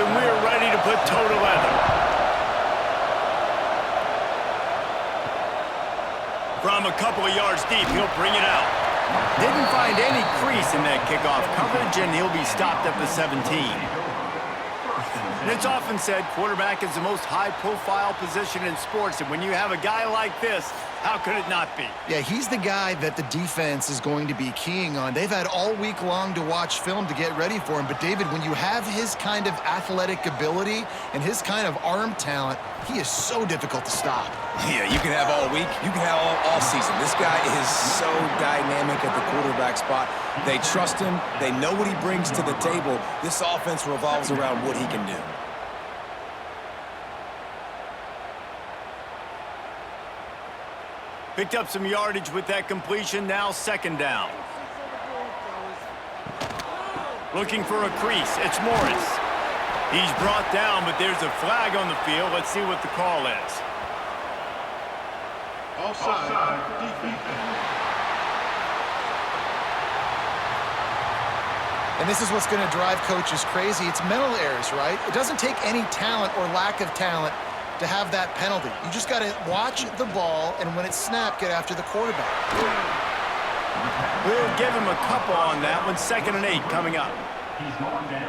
and we're ready to put toe to leather. From a couple of yards deep, he'll bring it out. Didn't find any crease in that kickoff coverage, and he'll be stopped at the 17. And it's often said quarterback is the most high-profile position in sports, and when you have a guy like this, how could it not be? Yeah, he's the guy that the defense is going to be keying on. They've had all week long to watch film to get ready for him. But, David, when you have his kind of athletic ability and his kind of arm talent, he is so difficult to stop. Yeah, you can have all week. You can have all season. This guy is so dynamic at the quarterback spot. They trust him. They know what he brings to the table. This offense revolves around what he can do. Picked up some yardage with that completion, now second down. Looking for a crease, it's Morris. He's brought down, but there's a flag on the field. Let's see what the call is. Offside, defense. And this is what's going to drive coaches crazy. It's mental errors, right? It doesn't take any talent or lack of talent to have that penalty. You just got to watch the ball, and when it's snapped, get after the quarterback. We'll give him a couple on that one. 2nd and 8 coming up.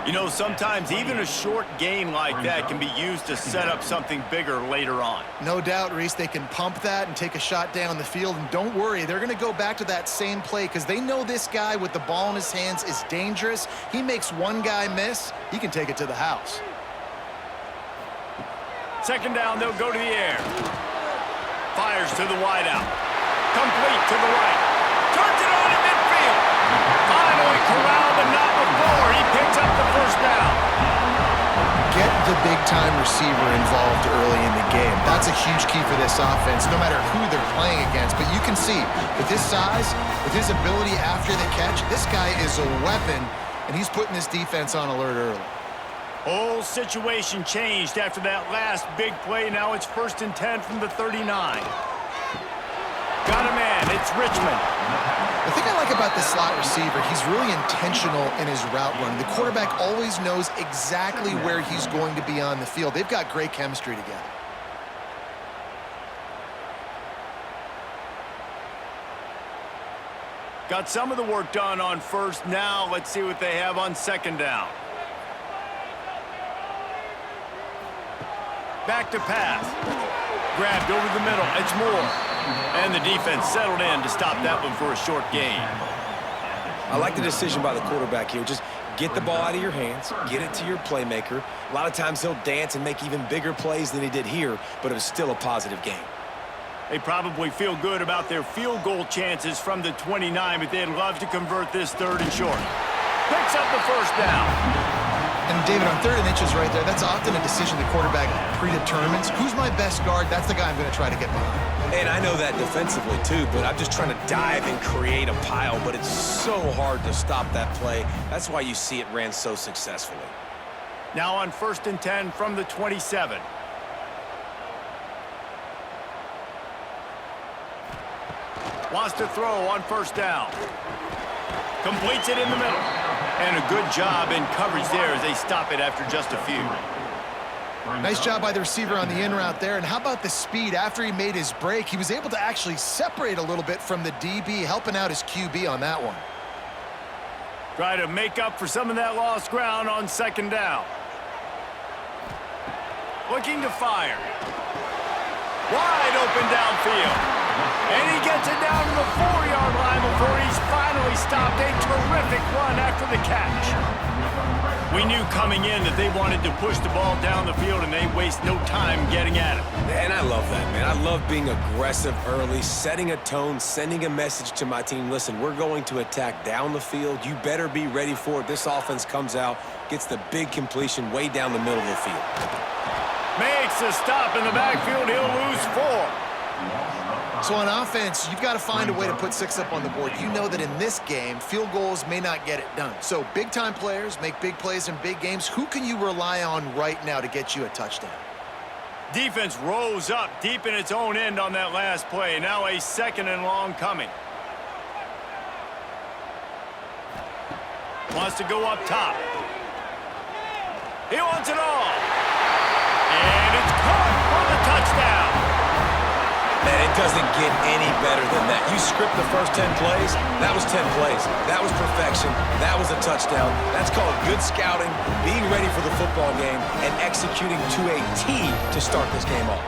You know, sometimes even a short gain like that can be used to set up something bigger later on. No doubt, Reese, they can pump that and take a shot down the field. And don't worry, they're going to go back to that same play because they know this guy with the ball in his hands is dangerous. He makes one guy miss, he can take it to the house. 2nd down, they'll go to the air. Fires to the wideout. Complete to the right. Turns it on in midfield. Finally corralled, but not before. He picks up the 1st down. Get the big-time receiver involved early in the game. That's a huge key for this offense, no matter who they're playing against. But you can see, with his size, with his ability after the catch, this guy is a weapon, and he's putting this defense on alert early. Whole situation changed after that last big play. Now it's 1st and 10 from the 39. Got a man. It's Richmond. The thing I like about the slot receiver, he's really intentional in his route running. The quarterback always knows exactly where he's going to be on the field. They've got great chemistry together. Got some of the work done on 1st. Now let's see what they have on 2nd down. Back to pass. Grabbed over the middle. It's Moore. And the defense settled in to stop that one for a short gain. I like the decision by the quarterback here. Just get the ball out of your hands, get it to your playmaker. A lot of times he'll dance and make even bigger plays than he did here, but it was still a positive game. They probably feel good about their field goal chances from the 29, but they'd love to convert this 3rd and short. Picks up the 1st down. And, David, on 3rd and inches right there, that's often a decision the quarterback predetermines. Who's my best guard? That's the guy I'm going to try to get behind. And I know that defensively, too, but I'm just trying to dive and create a pile, but it's so hard to stop that play. That's why you see it ran so successfully. Now on 1st and 10 from the 27. Wants to throw on 1st down. Completes it in the middle. And a good job in coverage there as they stop it after just a few. Nice job by the receiver on the in route there. And how about the speed? After he made his break, he was able to actually separate a little bit from the DB, helping out his QB on that one. Try to make up for some of that lost ground on 2nd down. Looking to fire. Wide open downfield. And he gets it down to the 4-yard line before he's finally stopped. A terrific run after the catch. We knew coming in that they wanted to push the ball down the field, and they waste no time getting at it. And I love that, man. I love being aggressive early, setting a tone, sending a message to my team. Listen, we're going to attack down the field. You better be ready for it. This offense comes out, gets the big completion way down the middle of the field. Makes a stop in the backfield. He'll lose 4. So on offense, you've got to find a way to put 6 up on the board. You know that in this game, field goals may not get it done. So big-time players make big plays in big games. Who can you rely on right now to get you a touchdown? Defense rose up deep in its own end on that last play. Now a 2nd and long coming. Wants to go up top. He wants it all. And it's caught for the touchdown. Man, it doesn't get any better than that. You script the first 10 plays, that was 10 plays. That was perfection. That was a touchdown. That's called good scouting, being ready for the football game, and executing to a T to start this game off.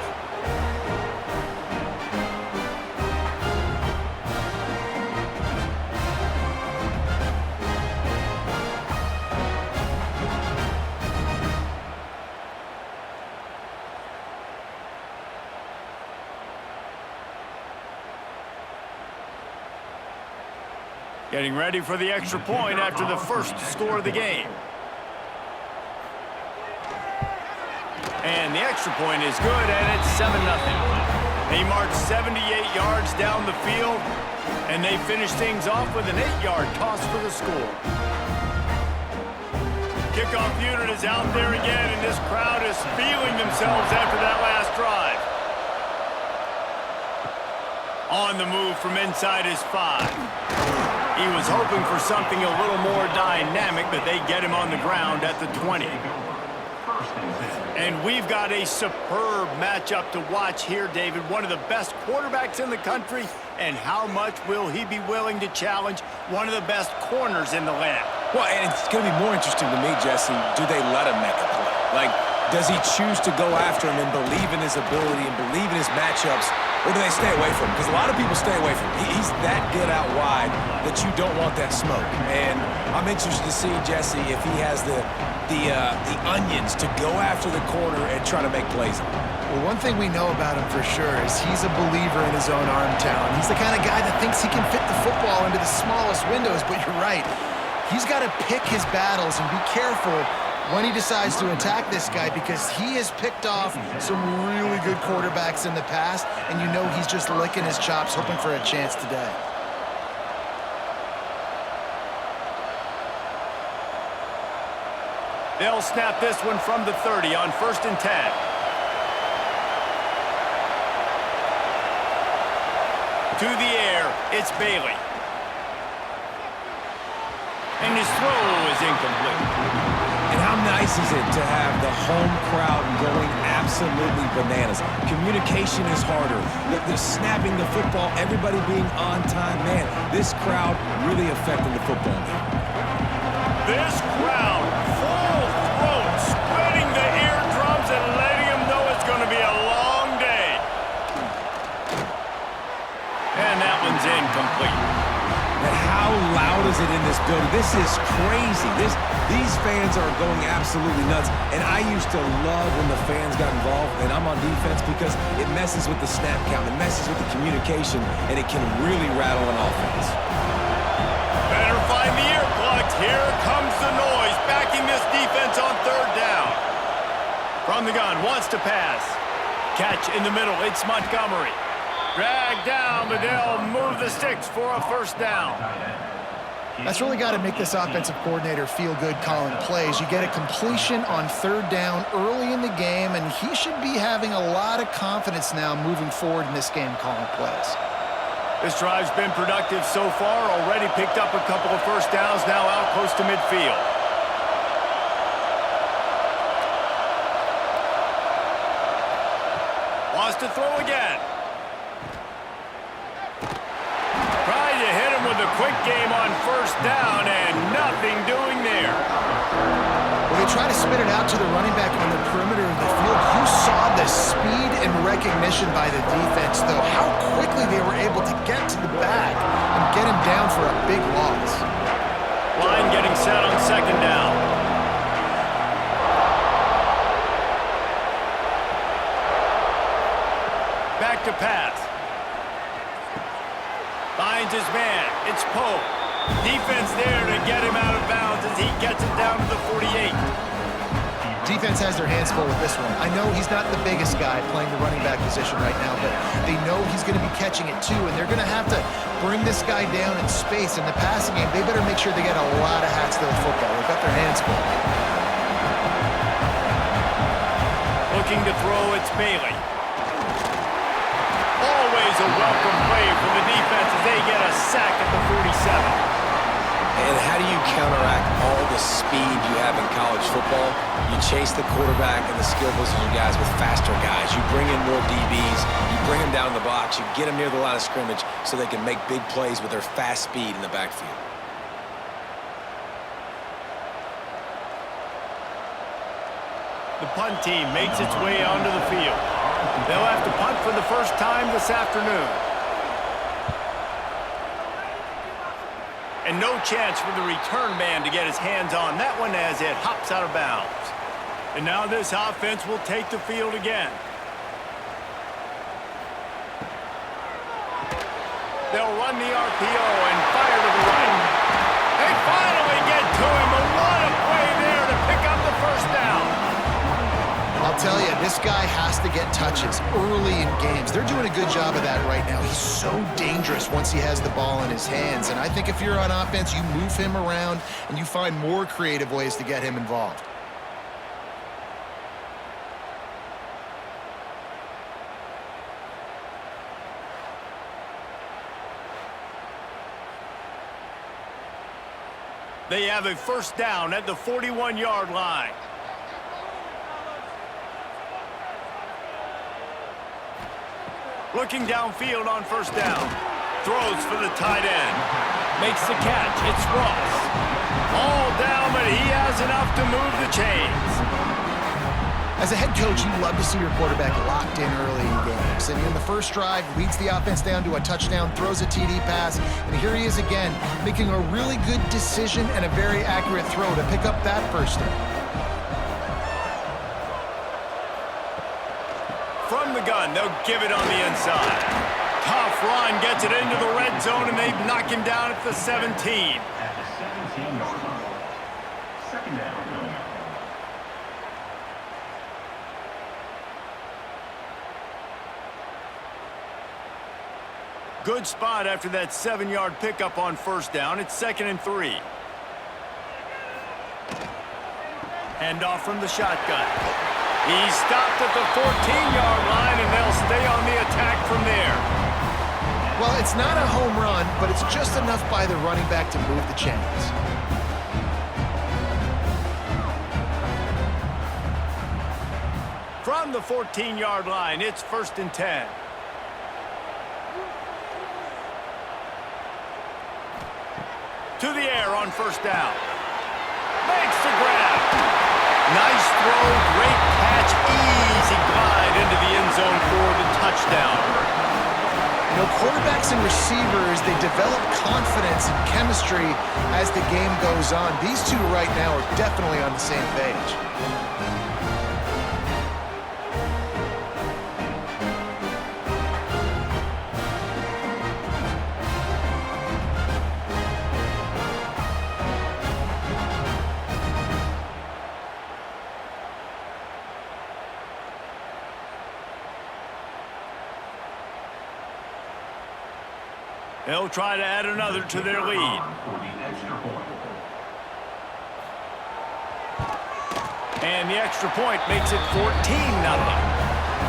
Getting ready for the extra point after the first score of the game. And the extra point is good, and it's 7-0. They march 78 yards down the field, and they finish things off with an 8-yard toss for the score. Kickoff unit is out there again, and this crowd is feeling themselves after that last drive. On the move from inside his 5. He was hoping for something a little more dynamic, but they get him on the ground at the 20. And we've got a superb matchup to watch here, David. One of the best quarterbacks in the country, and how much will he be willing to challenge one of the best corners in the land? Well, and it's going to be more interesting to me, Jesse, do they let him make a play? Like, does he choose to go after him and believe in his ability and believe in his matchups, or do they stay away from him? Because a lot of people stay away from him. He's that good out wide that you don't want that smoke. And I'm interested to see, Jesse, if he has the onions to go after the corner and try to make plays. Well, one thing we know about him for sure is he's a believer in his own arm talent. He's the kind of guy that thinks he can fit the football into the smallest windows, but you're right. He's got to pick his battles and be careful when he decides to attack this guy, because he has picked off some really good quarterbacks in the past, and you know he's just licking his chops, hoping for a chance today. They'll snap this one from the 30 on 1st and 10. To the air, it's Bailey. And his throw is incomplete. And how nice is it to have the home crowd going absolutely bananas? Communication is harder. They're snapping the football, everybody being on time. Man, this crowd really affecting the football game. This crowd, full throat, spreading the eardrums and letting them know it's going to be a long day. And that one's incomplete. And how loud is it in this building? This is crazy. These fans are going absolutely nuts. And I used to love when the fans got involved, and I'm on defense, because it messes with the snap count, it messes with the communication, and it can really rattle an offense. Better find the ear plugs. Here comes the noise, backing this defense on 3rd down. From the gun, wants to pass. Catch in the middle, it's Montgomery. Drag down, but they'll move the sticks for a 1st down. That's really got to make this offensive coordinator feel good calling plays. You get a completion on 3rd down early in the game, and he should be having a lot of confidence now moving forward in this game calling plays. This drive's been productive so far, already picked up a couple of 1st downs, now out close to midfield. Wants to throw again. With a quick game on 1st down, and nothing doing there. Well, they try to spit it out to the running back on the perimeter of the field. You saw the speed and recognition by the defense, though, how quickly they were able to get to the back and get him down for a big loss. Line getting set on 2nd down. Back to pass. Finds his man. It's Poe. Defense there to get him out of bounds as he gets it down to the 48. Defense has their hands full with this one. I know he's not the biggest guy playing the running back position right now, but they know he's going to be catching it too, and they're going to have to bring this guy down in space. In the passing game, they better make sure they get a lot of hats to the football. They've got their hands full. Looking to throw, it's Bailey. Always a welcome play for the defense as they get a sack at the 47. And how do you counteract all the speed you have in college football? You chase the quarterback and the skill position guys with faster guys. You bring in more DBs. You bring them down the box. You get them near the line of scrimmage so they can make big plays with their fast speed in the backfield. The punt team makes its way onto the field. They'll have to punt for the first time this afternoon. And no chance for the return man to get his hands on that one as it hops out of bounds. And now this offense will take the field again. They'll run the RPO and fire to the right. They finally get to him, but what a play there to pick up the first down. I'll tell you, this guy has to get touches early in games. They're doing a good job of that right now. He's so dangerous once he has the ball in his hands. And I think if you're on offense, you move him around and you find more creative ways to get him involved. They have a first down at the 41-yard line. Looking downfield on first down. Throws for the tight end. Makes the catch. It's Ross. All down, but he has enough to move the chains. As a head coach, you love to see your quarterback locked in early in games. And in the first drive, leads the offense down to a touchdown, throws a TD pass, and here he is again, making a really good decision and a very accurate throw to pick up that first down. From the gun, they'll give it on the inside. Tough run, gets it into the red zone, and they knock him down at the 17. At the 17-yard line. Second down. Good spot after that 7-yard pickup on first down. It's 2nd and 3. Hand off from the shotgun. He's stopped at the 14-yard line, and they'll stay on the attack from there. Well, it's not a home run, but it's just enough by the running back to move the chains. From the 14-yard line, it's 1st and 10. To the air on first down. Makes the grab. Nice throw, great catch, easy glide into the end zone for the touchdown. You know, quarterbacks and receivers, they develop confidence and chemistry as the game goes on. These two right now are definitely on the same page. They'll try to add another to their lead. And the extra point makes it 14-0.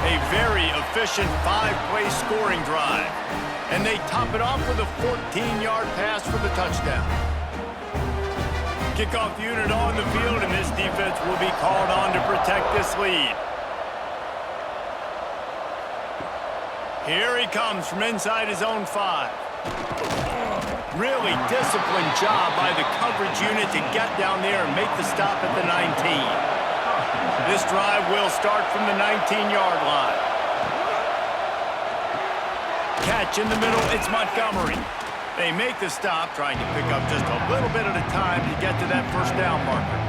A very efficient 5-play scoring drive. And they top it off with a 14-yard pass for the touchdown. Kickoff unit on the field, and this defense will be called on to protect this lead. Here he comes from inside his own 5. Really disciplined job by the coverage unit to get down there and make the stop at the 19. This drive will start from the 19-yard line. Catch in the middle, it's Montgomery. They make the stop, trying to pick up just a little bit at a time to get to that first down marker.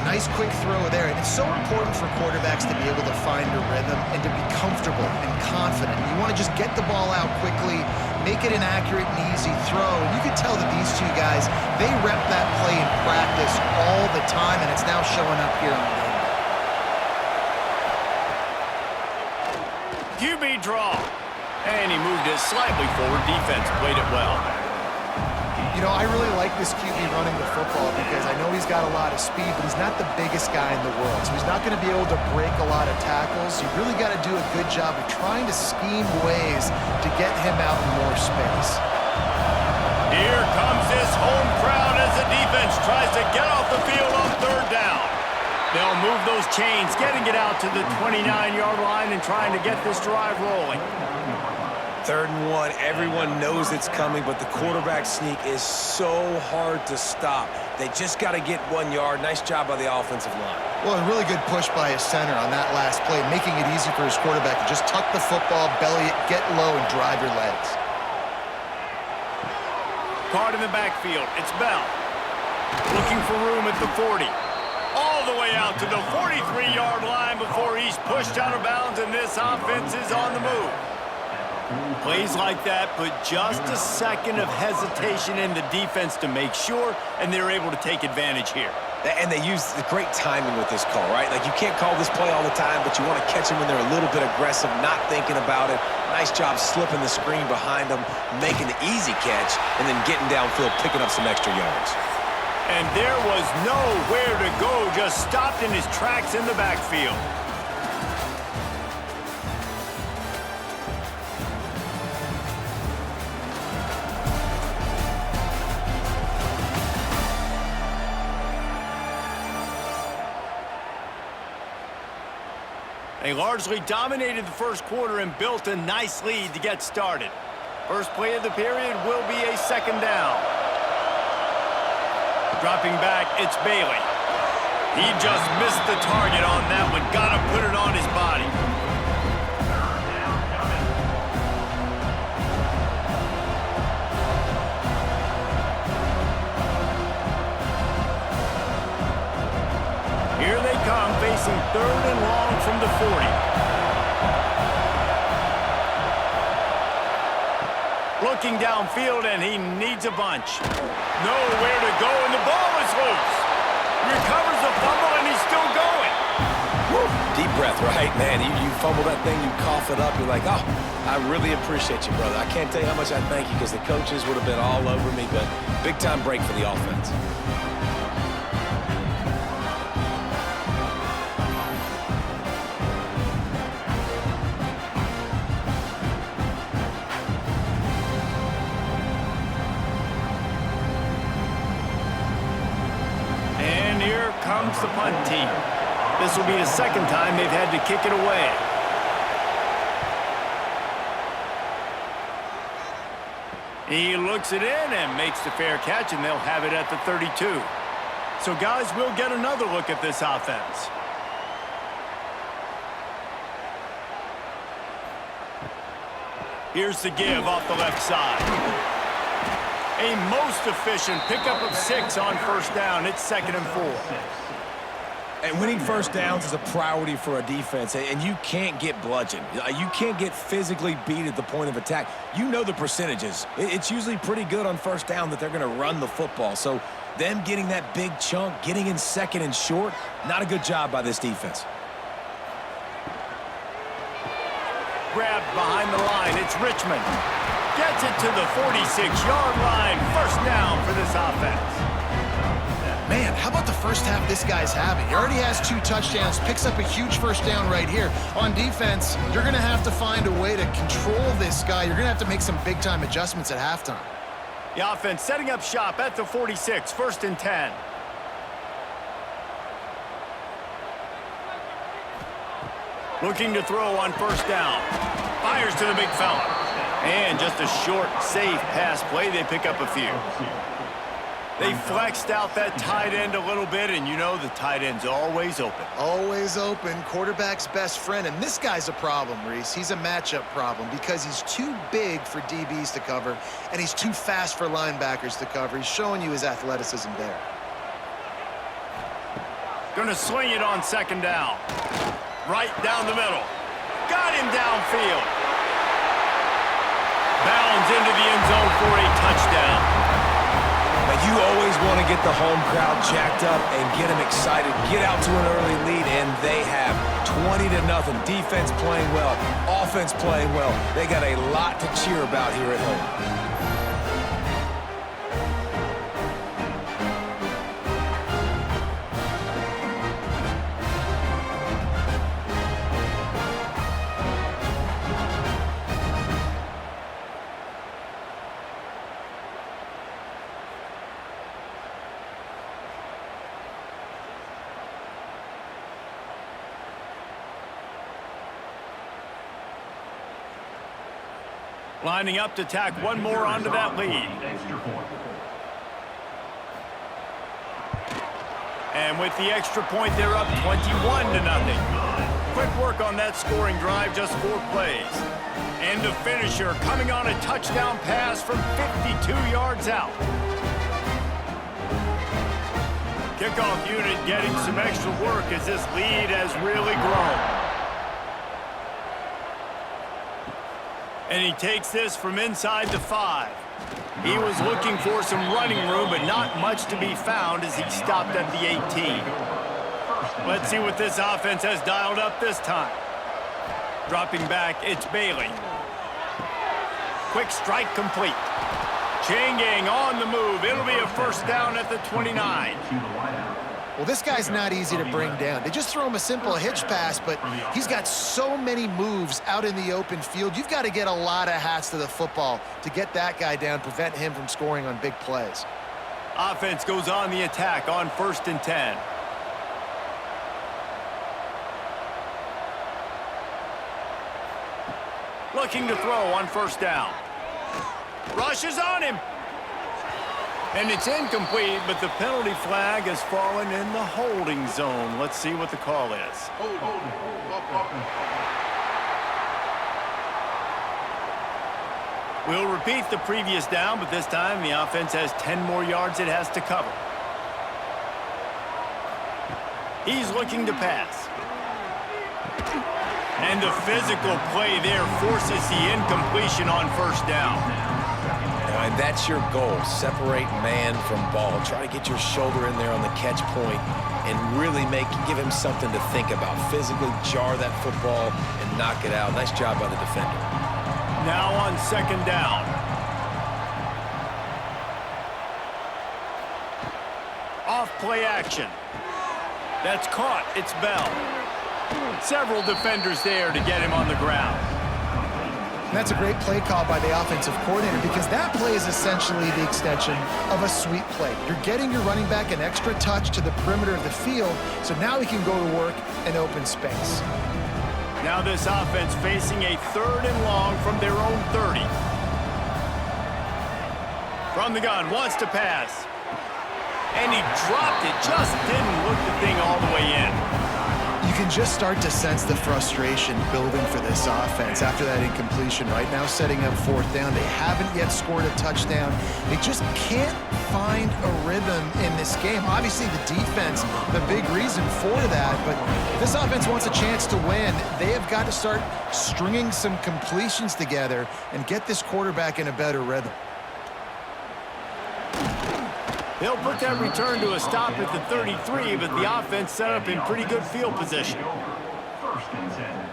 Nice quick throw there, and it's so important for quarterbacks to be able to find a rhythm and to be comfortable and confident. You want to just get the ball out quickly, make it an accurate and easy throw. And you can tell that these two guys, they rep that play in practice all the time, and it's now showing up here on game day. QB draw. And he moved it slightly forward. Defense played it well. You know, I really like this QB running the football because I know he's got a lot of speed, but he's not the biggest guy in the world. So he's not going to be able to break a lot of tackles. You really got to do a good job of trying to scheme ways to get him out in more space. Here comes this home crowd as the defense tries to get off the field on third down. They'll move those chains, getting it out to the 29-yard line and trying to get this drive rolling. 3rd and 1, everyone knows it's coming, but the quarterback sneak is so hard to stop. They just got to get 1 yard. Nice job by the offensive line. Well, a really good push by his center on that last play, making it easy for his quarterback to just tuck the football, belly it, get low, and drive your legs. Card in the backfield. It's Bell. Looking for room at the 40. All the way out to the 43-yard line before he's pushed out of bounds, and this offense is on the move. Plays like that put just a second of hesitation in the defense to make sure, and they're able to take advantage here. And they use the great timing with this call, right? Like, you can't call this play all the time, but you want to catch them when they're a little bit aggressive, not thinking about it. Nice job slipping the screen behind them, making the easy catch, and then getting downfield, picking up some extra yards. And there was nowhere to go, just stopped in his tracks in the backfield. They largely dominated the first quarter and built a nice lead to get started. First play of the period will be a 2nd down. Dropping back, it's Bailey. He just missed the target on that one. Gotta put it on his body. Here they come, facing 3rd and long from the 40. Looking downfield, and he needs a bunch. Nowhere to go, and the ball is loose. Recovers the fumble, and he's still going. Woo. Deep breath, right? Man, you fumble that thing, you cough it up. You're like, oh, I really appreciate you, brother. I can't tell you how much I thank you because the coaches would have been all over me, but big-time break for the offense. Comes the punt team. This will be the 2nd time they've had to kick it away. He looks it in and makes the fair catch, and they'll have it at the 32. So, guys, we'll get another look at this offense. Here's the give off the left side. A most efficient pickup of 6 on 1st down. It's 2nd and 4. And winning 1st downs is a priority for a defense, and you can't get bludgeoned. You can't get physically beat at the point of attack. You know the percentages. It's usually pretty good on 1st down that they're going to run the football. So them getting that big chunk, getting in 2nd and short, not a good job by this defense. Grabbed behind the line. It's Richmond. Gets it to the 46-yard line. 1st down for this offense. Man, how about the first half this guy's having? He already has 2 touchdowns, picks up a huge 1st down right here. On defense, you're going to have to find a way to control this guy. You're going to have to make some big-time adjustments at halftime. The offense setting up shop at the 46, 1st and 10. Looking to throw on 1st down. Fires to the big fella. And just a short, safe pass play. They pick up a few. They flexed out that tight end a little bit, and you know the tight end's always open. Always open, quarterback's best friend. And this guy's a problem, Reese. He's a matchup problem because he's too big for DBs to cover, and he's too fast for linebackers to cover. He's showing you his athleticism there. Gonna swing it on 2nd down. Right down the middle. Got him downfield. Bounds into the end zone for a touchdown. But you always want to get the home crowd jacked up and get them excited. Get out to an early lead, and they have 20-0. Defense playing well, offense playing well. They got a lot to cheer about here at home. Lining up to tack one more onto that lead. Extra point. And with the extra point, they're up 21-0. Quick work on that scoring drive, just 4 plays. And the finisher coming on a touchdown pass from 52 yards out. Kickoff unit getting some extra work as this lead has really grown. And he takes this from inside the 5. He was looking for some running room, but not much to be found as he stopped at the 18. Let's see what this offense has dialed up this time. Dropping back, it's Bailey. Quick strike complete. Chain gang on the move. It'll be a first down at the 29. Well, this guy's not easy to bring down. They just throw him a simple hitch pass, but he's got so many moves out in the open field. You've got to get a lot of hats to the football to get that guy down, prevent him from scoring on big plays. Offense goes on the attack on 1st and 10. Looking to throw on 1st down. Rushes on him. And it's incomplete, but the penalty flag has fallen in the holding zone. Let's see what the call is. We'll repeat the previous down, but this time the offense has 10 more yards it has to cover. He's looking to pass. And the physical play there forces the incompletion on 1st down. And that's your goal. Separate man from ball. Try to get your shoulder in there on the catch point and really give him something to think about. Physically jar that football and knock it out. Nice job by the defender. Now on 2nd down. Off play action. That's caught. It's Bell. Several defenders there to get him on the ground. And that's a great play call by the offensive coordinator because that play is essentially the extension of a sweep play. You're getting your running back an extra touch to the perimeter of the field, so now he can go to work in open space. Now this offense facing a 3rd and long from their own 30. From the gun, wants to pass. And he dropped it, just didn't look the thing all the way in. You can just start to sense the frustration building for this offense after that incompletion. Right now setting up 4th down. They haven't yet scored a touchdown. They just can't find a rhythm in this game. Obviously the defense, the big reason for that, but if this offense wants a chance to win, they have got to start stringing some completions together and get this quarterback in a better rhythm. They'll put that return to a stop at the 33, but the offense set up in pretty good field position. 1st and 10.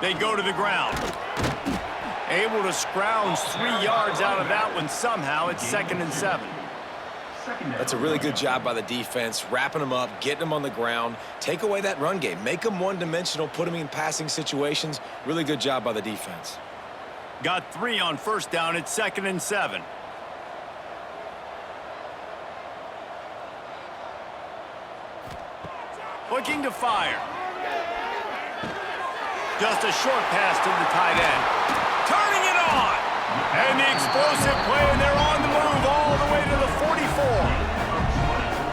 They go to the ground. Able to scrounge 3 yards out of that one somehow. It's 2nd and 7. That's a really good job by the defense, wrapping them up, getting them on the ground. Take away that run game. Make them one-dimensional, put them in passing situations. Really good job by the defense. Got 3 on 1st down. It's 2nd and 7. Looking to fire. Just a short pass to the tight end. Turning it on. And the explosive play, and they're on the move all the way to the 44.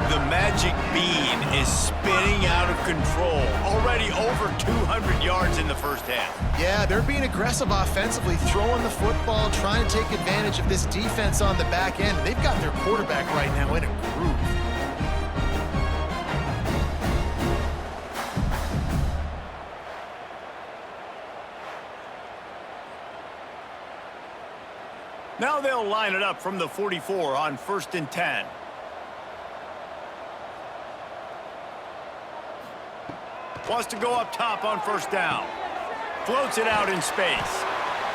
The magic bean is spinning out of control. Already over 200 yards in the 1st half. Yeah, they're being aggressive offensively, throwing the football, trying to take advantage of this defense on the back end. They've got their quarterback right now in a groove. Now they'll line it up from the 44 on 1st and 10. Wants to go up top on 1st down. Floats it out in space.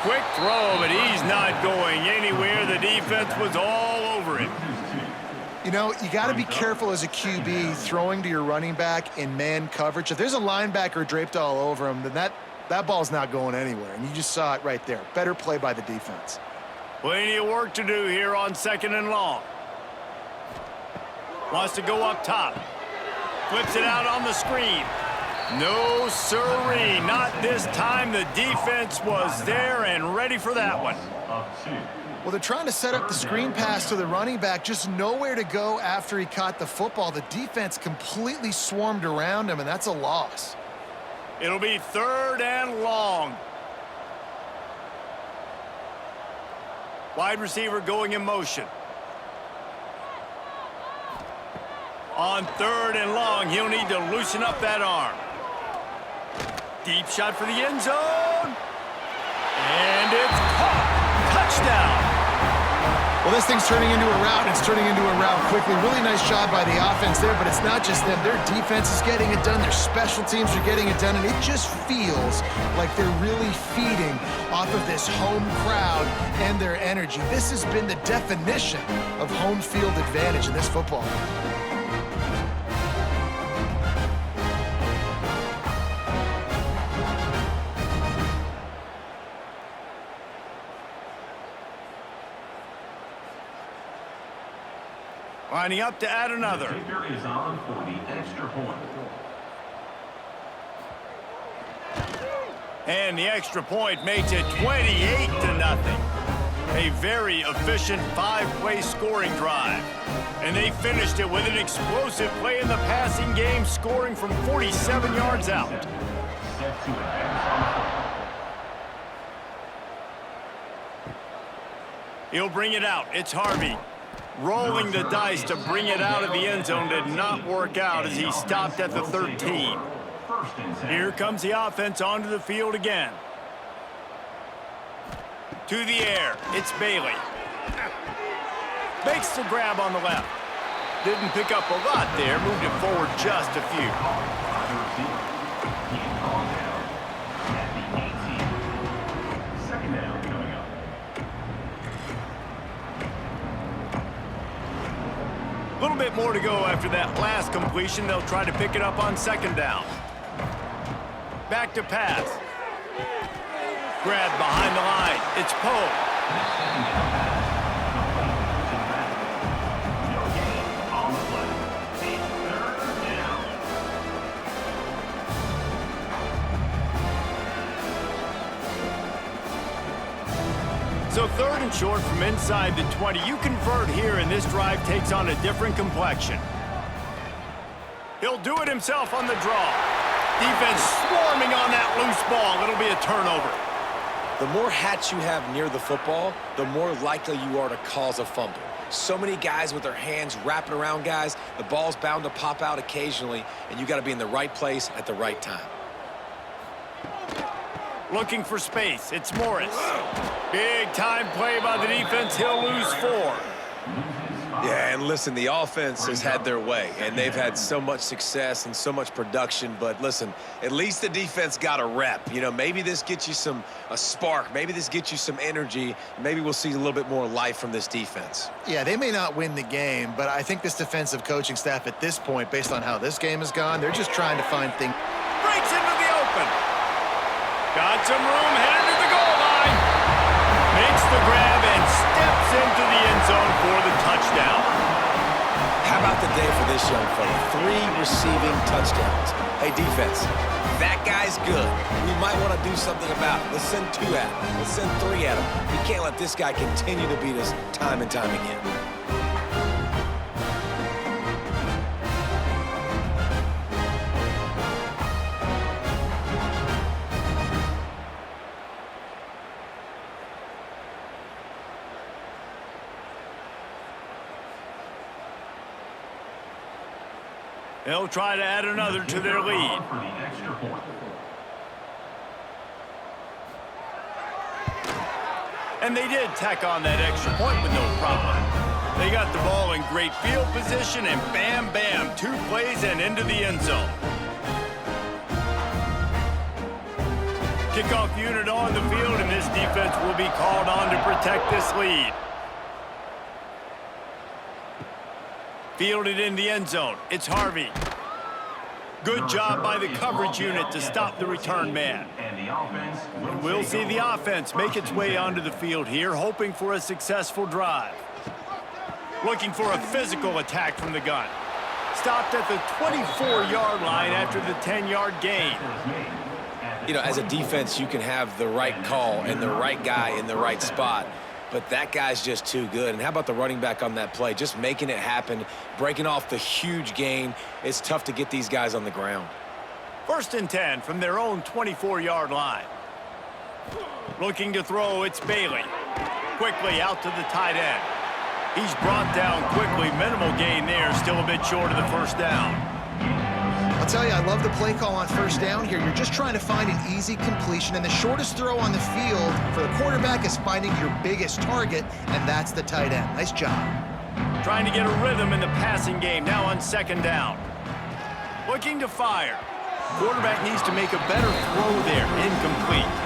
Quick throw, but he's not going anywhere. The defense was all over him. You know, you got to be careful as a QB throwing to your running back in man coverage. If there's a linebacker draped all over him, then that ball's not going anywhere. And you just saw it right there. Better play by the defense. Plenty of work to do here on 2nd and long. Wants to go up top. Flips it out on the screen. No sirree, not this time. The defense was there and ready for that one. Of 2. Well, they're trying to set up the screen pass to the running back, just nowhere to go after he caught the football. The defense completely swarmed around him, and that's a loss. It'll be 3rd and long. Wide receiver going in motion. On 3rd and long, he'll need to loosen up that arm. Deep shot for the end zone. And it's caught. Touchdown. Well, this thing's turning into a route, and it's turning into a route quickly. Really nice job by the offense there, but it's not just them. Their defense is getting it done. Their special teams are getting it done, and it just feels like they're really feeding off of this home crowd and their energy. This has been the definition of home field advantage in this football. Lining up to add another. Kicker is on for the extra point. And the extra point makes it 28-0. A very efficient 5-play scoring drive. And they finished it with an explosive play in the passing game, scoring from 47 yards out. Set to advance on He'll bring it out. It's Harvey. Rolling the dice to bring it out of the end zone did not work out as he stopped at the 13. 1st and 10. Here comes the offense onto the field again. To the air, it's Bailey. Makes the grab on the left. Didn't pick up a lot there, moved it forward just a few. By the receiver. He is called down at the 18. 2nd down coming up. A little bit more to go after that last completion. They'll try to pick it up on 2nd down. Back to pass. Grab behind the line. It's Poe. No gain on the play. It's 3rd down. So 3rd and short from inside the 20. You convert here, and this drive takes on a different complexion. He'll do it himself on the draw. Defense swarming on that loose ball. It'll be a turnover. The more hats you have near the football, the more likely you are to cause a fumble. So many guys with their hands wrapping around guys, the ball's bound to pop out occasionally, and you got to be in the right place at the right time. Looking for space. It's Morris. Big time play by the defense. He'll lose 4. Yeah, and listen, the offense has had their way, and they've had so much success and so much production. But listen, at least the defense got a rep. You know, maybe this gets you a spark. Maybe this gets you some energy. Maybe we'll see a little bit more life from this defense. Yeah, they may not win the game, but I think this defensive coaching staff at this point, based on how this game has gone, they're just trying to find things. Breaks into the open. Got some room, headed to the goal line. Makes the grab and steps into the end zone for the touchdown. How about the day for this young fella? 3 receiving touchdowns. Hey, defense, that guy's good. We might want to do something about it. Let's send 2 at him. Let's send 3 at him. We can't let this guy continue to beat us time and time again. They'll try to add another to their lead. For the extra point. And they did tack on that extra point with no problem. They got the ball in great field position, and bam, bam, 2 plays and into the end zone. Kickoff unit on the field, and this defense will be called on to protect this lead. Fielded in the end zone. It's Harvey. Good job by the coverage unit to stop the return man. And we'll see the offense make its way onto the field here, hoping for a successful drive. Looking for a physical attack from the gun. Stopped at the 24-yard line after the 10-yard gain. You know, as a defense, you can have the right call and the right guy in the right spot, but that guy's just too good. And how about the running back on that play? Just making it happen, breaking off the huge gain. It's tough to get these guys on the ground. 1st and 10 from their own 24-yard line. Looking to throw, it's Bailey. Quickly out to the tight end. He's brought down quickly. Minimal gain there, still a bit short of the first down. I'll tell you, I love the play call on 1st down here. You're just trying to find an easy completion, and the shortest throw on the field for the quarterback is finding your biggest target, and that's the tight end. Nice job. Trying to get a rhythm in the passing game, now on 2nd down. Looking to fire. Quarterback needs to make a better throw there, incomplete.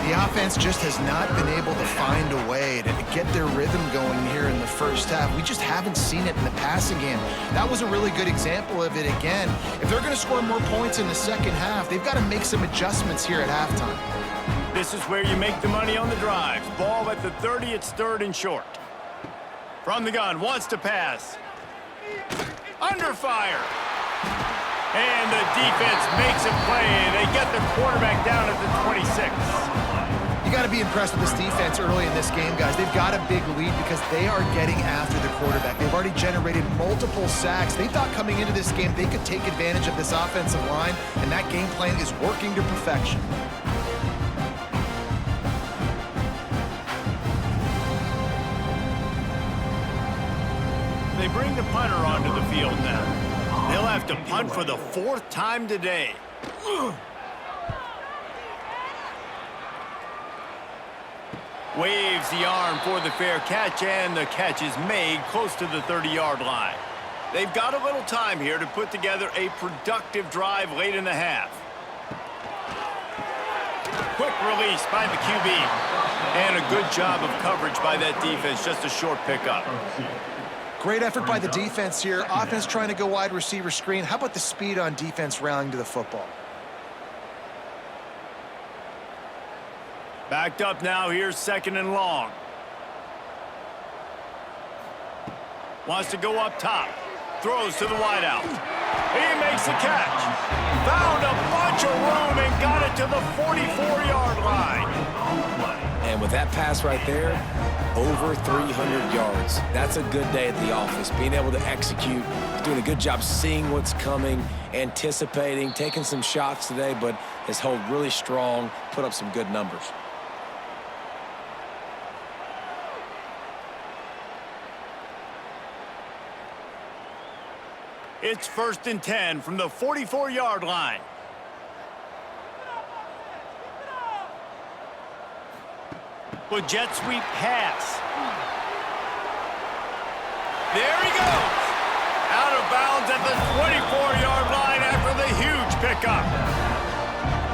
The offense just has not been able to find a way to get their rhythm going here in the first half. We just haven't seen it in the passing game. That was a really good example of it again. If they're going to score more points in the second half, they've got to make some adjustments here at halftime. This is where you make the money on the drives. Ball at the 30, it's 3rd and short. From the gun, wants to pass. Under fire. And the defense makes a play. They get the quarterback down at the 26. You got to be impressed with this defense early in this game, guys. They've got a big lead because they are getting after the quarterback. They've already generated multiple sacks. They thought coming into this game they could take advantage of this offensive line, and that game plan is working to perfection. They bring the punter onto the field now. They'll have to punt for the 4th time today. Waves the arm for the fair catch, and the catch is made close to the 30-yard line. They've got a little time here to put together a productive drive late in the half. Quick release by the QB. And a good job of coverage by that defense, just a short pickup. Great effort by the defense here. Offense trying to go wide receiver screen. How about the speed on defense rallying to the football? Backed up now, here's 2nd and long. Wants to go up top. Throws to the wideout. He makes the catch. Found a bunch of room and got it to the 44-yard line. And with that pass right there, over 300 yards. That's a good day at the office. Being able to execute, doing a good job seeing what's coming, anticipating, taking some shots today, but has held really strong, put up some good numbers. It's 1st and 10 from the 44-yard line. With jet sweep pass. There he goes. Out of bounds at the 24-yard line after the huge pickup.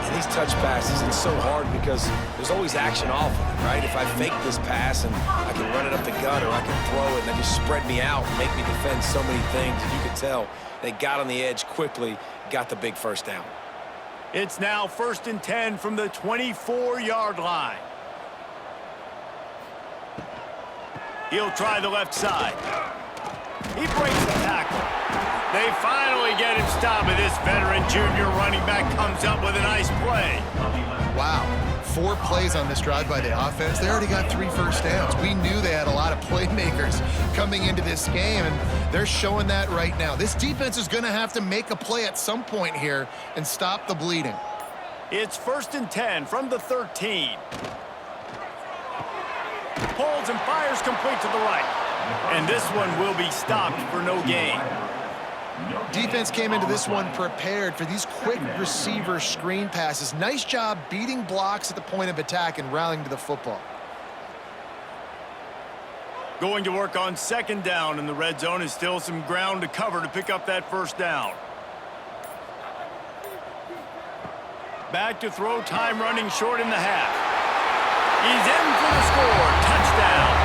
And these touch passes, it's so hard because there's always action off of it, right? If I fake this pass and I can run it up the gut, or I can throw it and they just spread me out and make me defend so many things, and you can tell they got on the edge quickly, got the big 1st down. It's now 1st and 10 from the 24-yard line. He'll try the left side. He breaks the tackle. They finally get him stopped, and this veteran junior running back comes up with a nice play. Wow. 4 plays on this drive by the offense. They already got 3 first downs. We knew they had a lot of playmakers coming into this game, and they're showing that right now. This defense is going to have to make a play at some point here and stop the bleeding. It's 1st and 10 from the 13. Pulls and fires complete to the right. And this one will be stopped for no gain. Defense came into this one prepared for these quick receiver screen passes. Nice job beating blocks at the point of attack and rallying to the football. Going to work on 2nd down in the red zone. Is still some ground to cover to pick up that 1st down. Back to throw, time running short in the half. He's in for the score. Touchdown.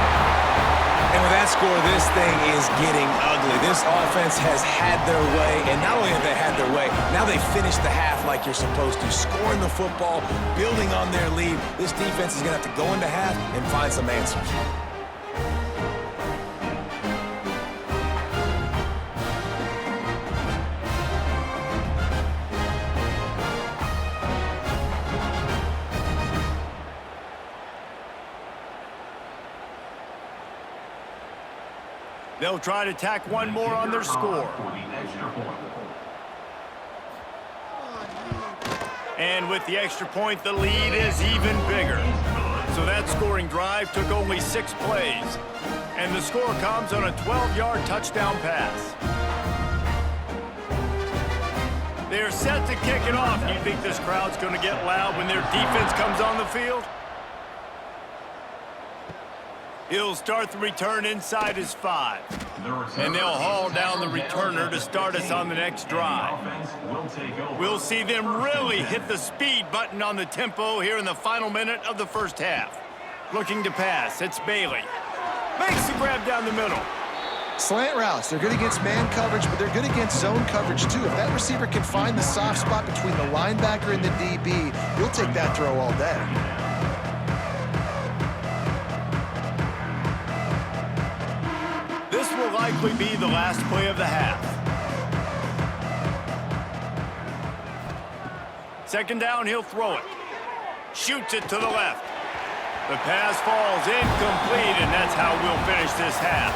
And with that score, this thing is getting ugly. This offense has had their way, and not only have they had their way, now they finished the half like you're supposed to, scoring the football, building on their lead. This defense is going to have to go into half and find some answers. They'll try to tack one more on their score. For the extra point. And with the extra point, the lead is even bigger. So that scoring drive took only 6 plays. And the score comes on a 12-yard touchdown pass. They're set to kick it off. You think this crowd's going to get loud when their defense comes on the field? He'll start the return inside his 5. And they'll haul down the returner to start us on the next drive. We'll see them really hit the speed button on the tempo here in the final minute of the first half. Looking to pass, it's Bailey. Makes the grab down the middle. Slant routes, they're good against man coverage, but they're good against zone coverage too. If that receiver can find the soft spot between the linebacker and the DB, you'll take that throw all day. This will likely be the last play of the half. Second down, he'll throw it. Shoots it to the left. The pass falls incomplete, and that's how we'll finish this half.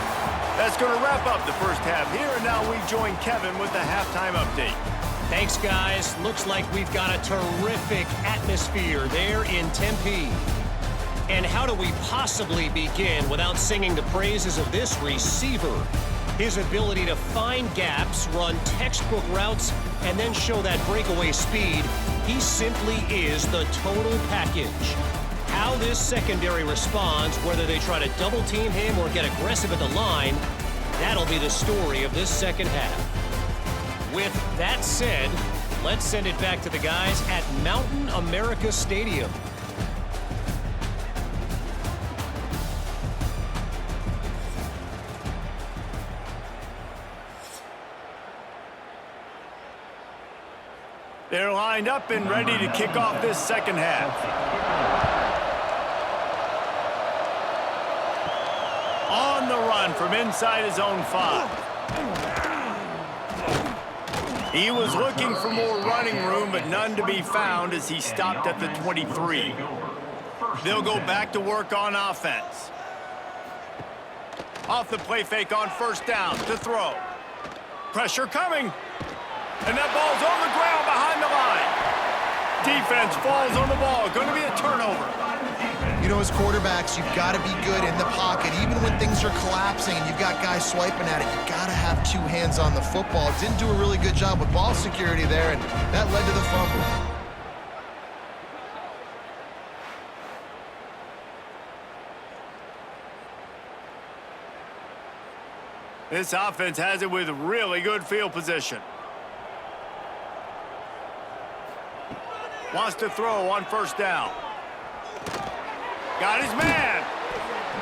That's going to wrap up the first half here, and now we join Kevin with the halftime update. Thanks, guys. Looks like we've got a terrific atmosphere there in Tempe. And how do we possibly begin without singing the praises of this receiver? His ability to find gaps, run textbook routes, and then show that breakaway speed. He simply is the total package. How this secondary responds, whether they try to double-team him or get aggressive at the line, that'll be the story of this second half. With that said, let's send it back to the guys at Mountain America Stadium. They're lined up and ready to kick off this second half. On the run from inside his own 5. He was looking for more running room, but none to be found as he stopped at the 23. They'll go back to work on offense. Off the play fake on first down to throw. Pressure coming. And that ball's on the ground behind the line. Defense falls on the ball. Going to be a turnover. You know, as quarterbacks, you've got to be good in the pocket. Even when things are collapsing and you've got guys swiping at it, you've got to have 2 hands on the football. Didn't do a really good job with ball security there, and that led to the fumble. This offense has it with really good field position. Wants to throw on first down. Got his man.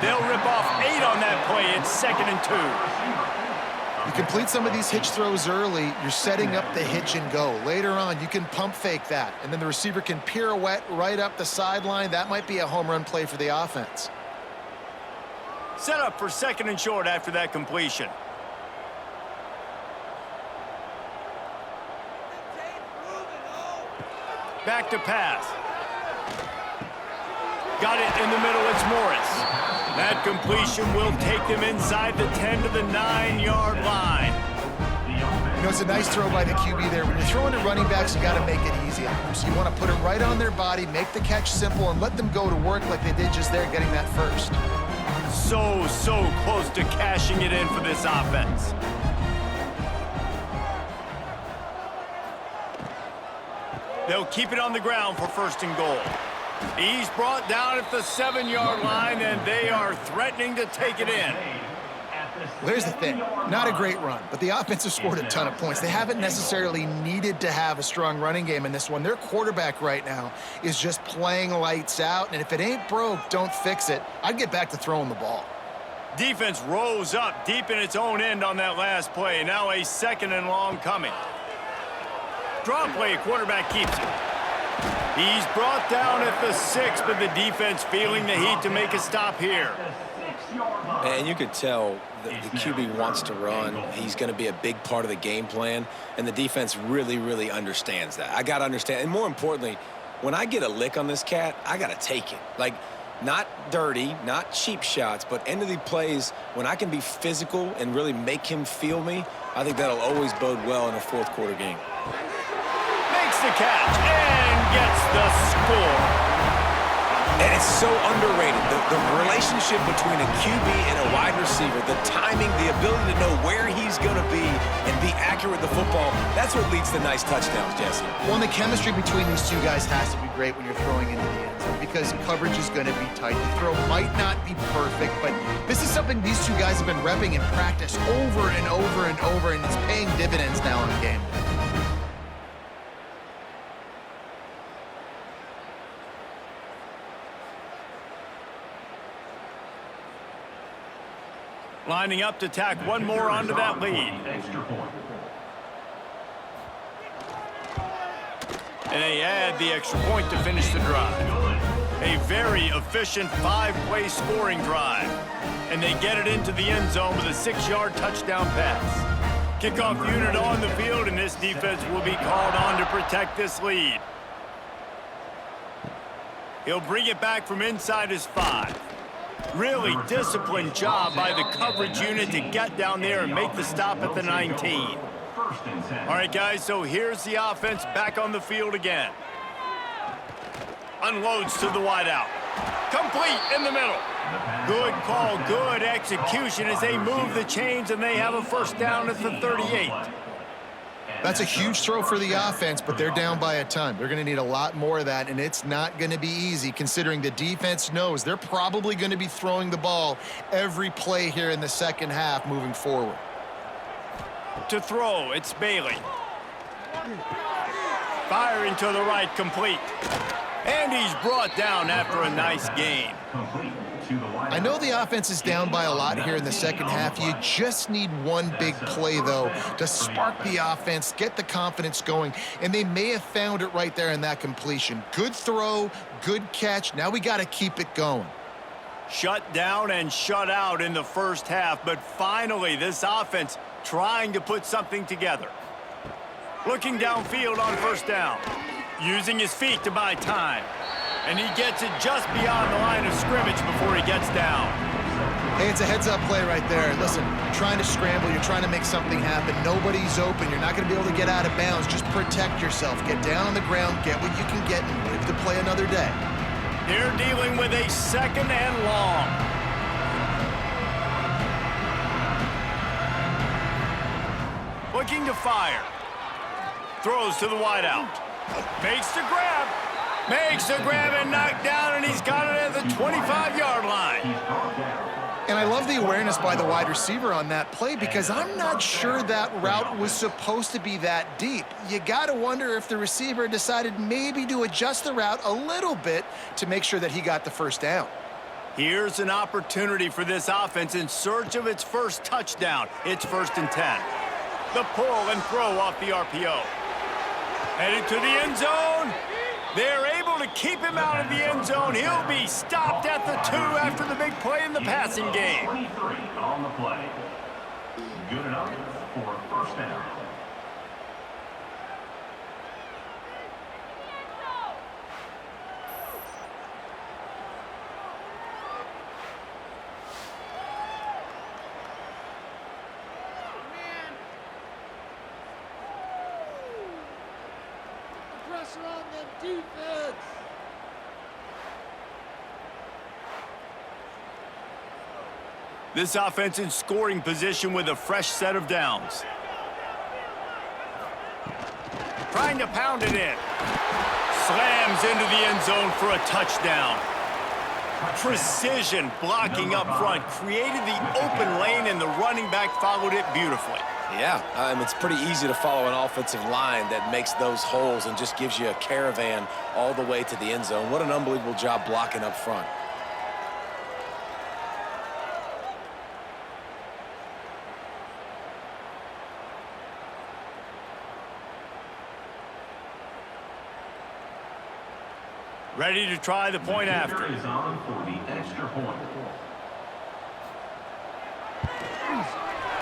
They'll rip off 8 on that play. It's 2nd and 2. You complete some of these hitch throws early, you're setting up the hitch and go. Later on, you can pump fake that, and then the receiver can pirouette right up the sideline. That might be a home run play for the offense. Set up for 2nd and short after that completion. Back to pass. Got it in the middle, it's Morris. That completion will take them inside the 10 to the 9-yard line. You know, it's a nice throw by the QB there. When you're throwing to running backs, you got to make it easy on them. So you want to put it right on their body, make the catch simple, and let them go to work like they did just there, getting that first. So close to cashing it in for this offense. They'll keep it on the ground for 1st and goal. He's brought down at the 7-yard line, and they are threatening to take it in. Well, here's the thing. Not a great run, but the offense has scored a ton of points. They haven't necessarily needed to have a strong running game in this one. Their quarterback right now is just playing lights out, and if it ain't broke, don't fix it. I'd get back to throwing the ball. Defense rose up deep in its own end on that last play. Now a 2nd and long coming. Draw play, quarterback keeps it. He's brought down at the 6, but the defense feeling the heat to make a stop here. And you could tell the QB wants to run. He's going to be a big part of the game plan, and the defense really understands that. I got to understand, and more importantly, when I get a lick on this cat, I got to take it. Like, Not dirty, not cheap shots, but end of the plays when I can be physical and really make him feel me, I think that'll always bode well in a fourth quarter game. Makes the catch and gets the score. And it's so underrated. The relationship between a QB and a wide receiver, the timing, the ability to know where he's going to be and be accurate with the football, that's what leads to nice touchdowns, Jesse. Well, and the chemistry between these two guys has to be great when you're throwing into the end zone because coverage is going to be tight. The throw might not be perfect, but this is something these two guys have been repping in practice over and over and over, and it's paying dividends now in game day. Lining up to tack one more onto that lead. Extra point. And they add the extra point to finish the drive. A very efficient 5-play scoring drive. And they get it into the end zone with a 6-yard touchdown pass. Kickoff unit on the field, and this defense will be called on to protect this lead. He'll bring it back from inside his 5. Really disciplined job by the coverage unit to get down there and make the stop at the 19. All right, guys, so here's the offense back on the field again. Unloads to the wideout. Complete in the middle. Good call, good execution as they move the chains, and they have a first down at the 38. That's a huge throw for the offense, but they're down by a ton. They're going to need a lot more of that, and it's not going to be easy considering the defense knows they're probably going to be throwing the ball every play here in the second half moving forward. To throw, it's Bailey. Firing to the right, complete. And he's brought down after a nice gain. I know the offense is down by a lot here in the second half. You just need one big play, though, to spark the offense, get the confidence going, and they may have found it right there in that completion. Good throw, good catch. Now we got to keep it going. Shut down and shut out in the first half, but finally this offense trying to put something together. Looking downfield on first down, using his feet to buy time. And he gets it just beyond the line of scrimmage before he gets down. Hey, it's a heads-up play right there. Listen, you're trying to scramble. You're trying to make something happen. Nobody's open. You're not going to be able to get out of bounds. Just protect yourself. Get down on the ground. Get what you can get and live to play another day. They're dealing with a second and long. Looking to fire. Throws to the wideout. Makes the grab. Makes the grab and knocked down, and he's got it at the 25-yard line. And I love the awareness by the wide receiver on that play because I'm not sure that route was supposed to be that deep. You got to wonder if the receiver decided maybe to adjust the route a little bit to make sure that he got the first down. Here's an opportunity for this offense in search of its first touchdown. It's 1st and 10. The pull and throw off the RPO. Headed to the end zone. They're able to keep him out of the end zone. He'll be stopped at the 2 after the big play in the passing game. 23 on the play. Good enough for a first down. Pressure on them defense. This offense in scoring position with a fresh set of downs. Trying to pound it in. Slams into the end zone for a touchdown. Precision blocking up front. Created the open lane, and the running back followed it beautifully. Yeah, it's pretty easy to follow an offensive line that makes those holes and just gives you a caravan all the way to the end zone. What an unbelievable job blocking up front. Ready to try the point after. Is on for the extra point.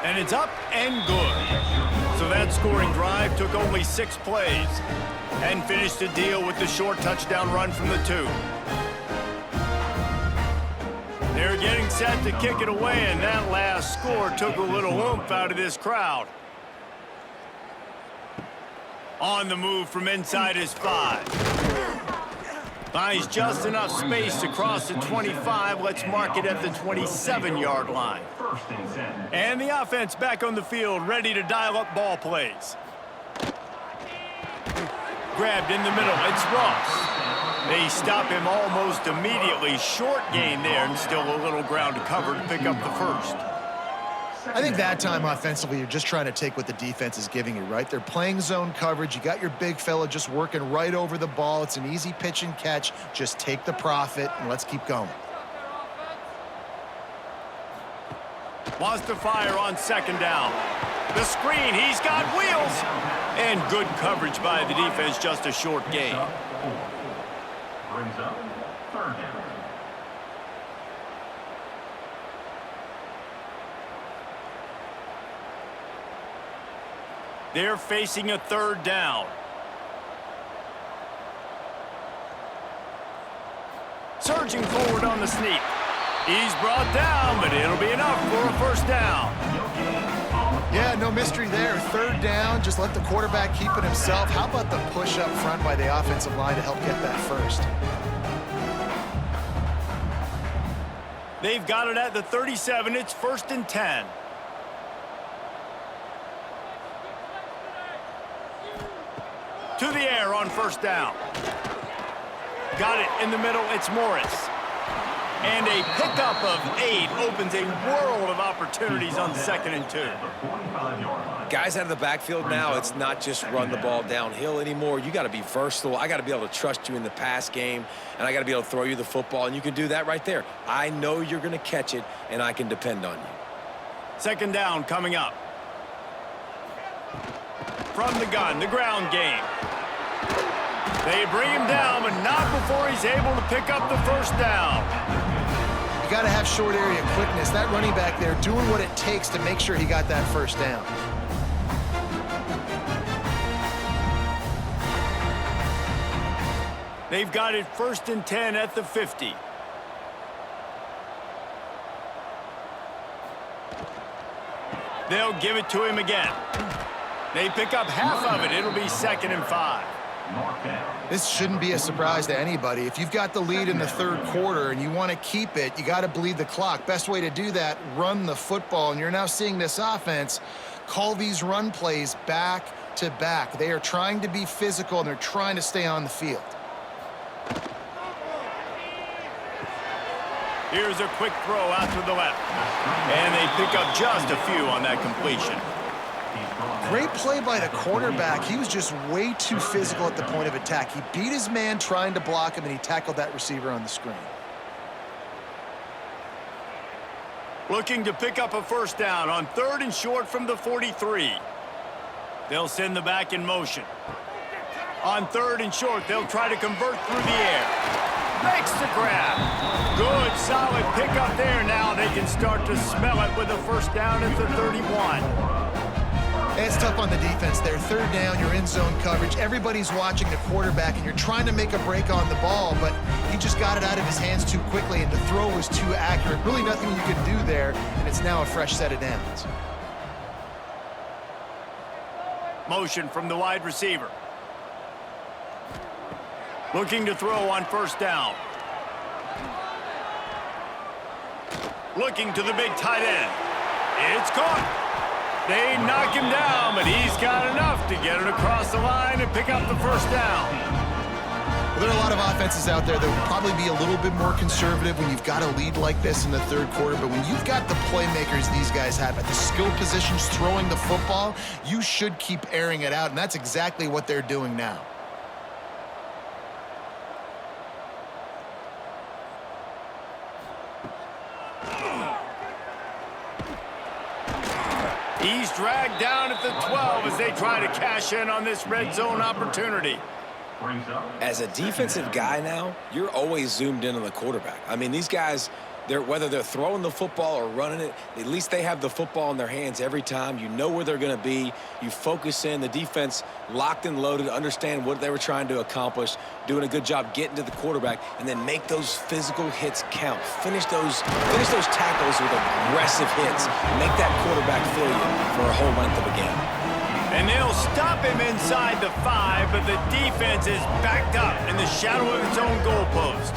And it's up and good. So that scoring drive took only 6 plays and finished the deal with the short touchdown run from the 2. They're getting set to kick it away, and that last score took a little oomph out of this crowd. On the move from inside his 5. Finds just enough space to cross the 25. Let's mark it at the 27-yard line. And the offense back on the field, ready to dial up ball plays. Grabbed in the middle, it's Ross. They stop him almost immediately. Short gain there, and still a little ground to cover to pick up the first. I think that time offensively, you're just trying to take what the defense is giving you, right? They're playing zone coverage. You got your big fella just working right over the ball. It's an easy pitch and catch. Just take the profit, and let's keep going. Wants to fire on second down. The screen, he's got wheels. And good coverage by the defense, just a short gain. Brings up third down. They're facing a third down. Surging forward on the sneak. He's brought down, but it'll be enough for a first down. Yeah, no mystery there. Third down, just let the quarterback keep it himself. How about the push up front by the offensive line to help get that first? They've got it at the 37. It's 1st and 10. To the air on first down. Got it in the middle. It's Morris. And a pickup of 8 opens a world of opportunities on 2nd and 2. Guys out of the backfield now, it's not just run the ball downhill anymore. You got to be versatile. I got to be able to trust you in the pass game, and I got to be able to throw you the football, and you can do that right there. I know you're going to catch it, and I can depend on you. 2nd down coming up. From the gun, the ground game. They bring him down, but not before he's able to pick up the first down. You got to have short area quickness. That running back there doing what it takes to make sure he got that first down. They've got it 1st and 10 at the 50. They'll give it to him again. They pick up half of it. It'll be 2nd and 5. This shouldn't be a surprise to anybody. If you've got the lead in the third quarter and you want to keep it, you got to bleed the clock. Best way to do that, run the football. And you're now seeing this offense call these run plays back to back. They are trying to be physical, and they're trying to stay on the field. Here's a quick throw out to the left. And they pick up just a few on that completion. Great play by the quarterback. He was just way too physical at the point of attack. He beat his man trying to block him, and he tackled that receiver on the screen. Looking to pick up a first down on 3rd and short from the 43. They'll send the back in motion. On 3rd and short, they'll try to convert through the air. Makes the grab. Good, solid pickup there. Now they can start to smell it with a first down at the 31. It's tough on the defense there. 3rd down, you're in zone coverage. Everybody's watching the quarterback, and you're trying to make a break on the ball, but he just got it out of his hands too quickly, and the throw was too accurate. Really nothing you could do there, and it's now a fresh set of downs. Motion from the wide receiver. Looking to throw on first down. Looking to the big tight end. It's caught. They knock him down, but he's got enough to get it across the line and pick up the first down. Well, there are a lot of offenses out there that will probably be a little bit more conservative when you've got a lead like this in the third quarter, but when you've got the playmakers these guys have at the skill positions throwing the football, you should keep airing it out, and that's exactly what they're doing now. He's dragged down at the 12 as they try to cash in on this red zone opportunity. As a defensive guy now, you're always zoomed in on the quarterback. I mean, these guys, Whether they're throwing the football or running it, at least they have the football in their hands every time. You know where they're going to be. You focus in. The defense locked and loaded, understand what they were trying to accomplish, doing a good job getting to the quarterback, and then make those physical hits count. Finish those tackles with aggressive hits. Make that quarterback feel you for a whole length of a game. And they'll stop him inside the 5, but the defense is backed up in the shadow of its own goalpost.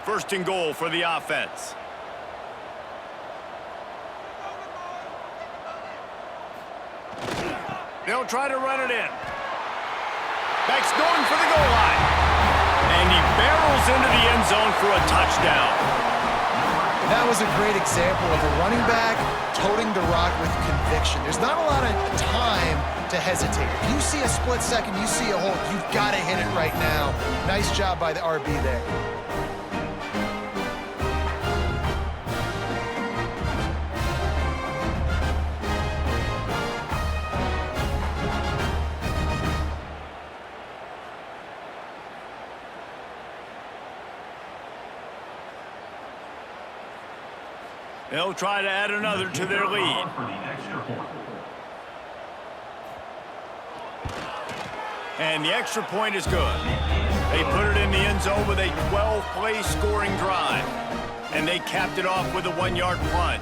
First and goal for the offense. They'll try to run it in. Beck's going for the goal line. And he barrels into the end zone for a touchdown. That was a great example of a running back toting the rock with conviction. There's not a lot of time to hesitate. If you see a split second, you see a hole, you've got to hit it right now. Nice job by the RB there. They'll try to add another to their lead. And the extra point is good. They put it in the end zone with a 12-play scoring drive. And they capped it off with a 1-yard plunge.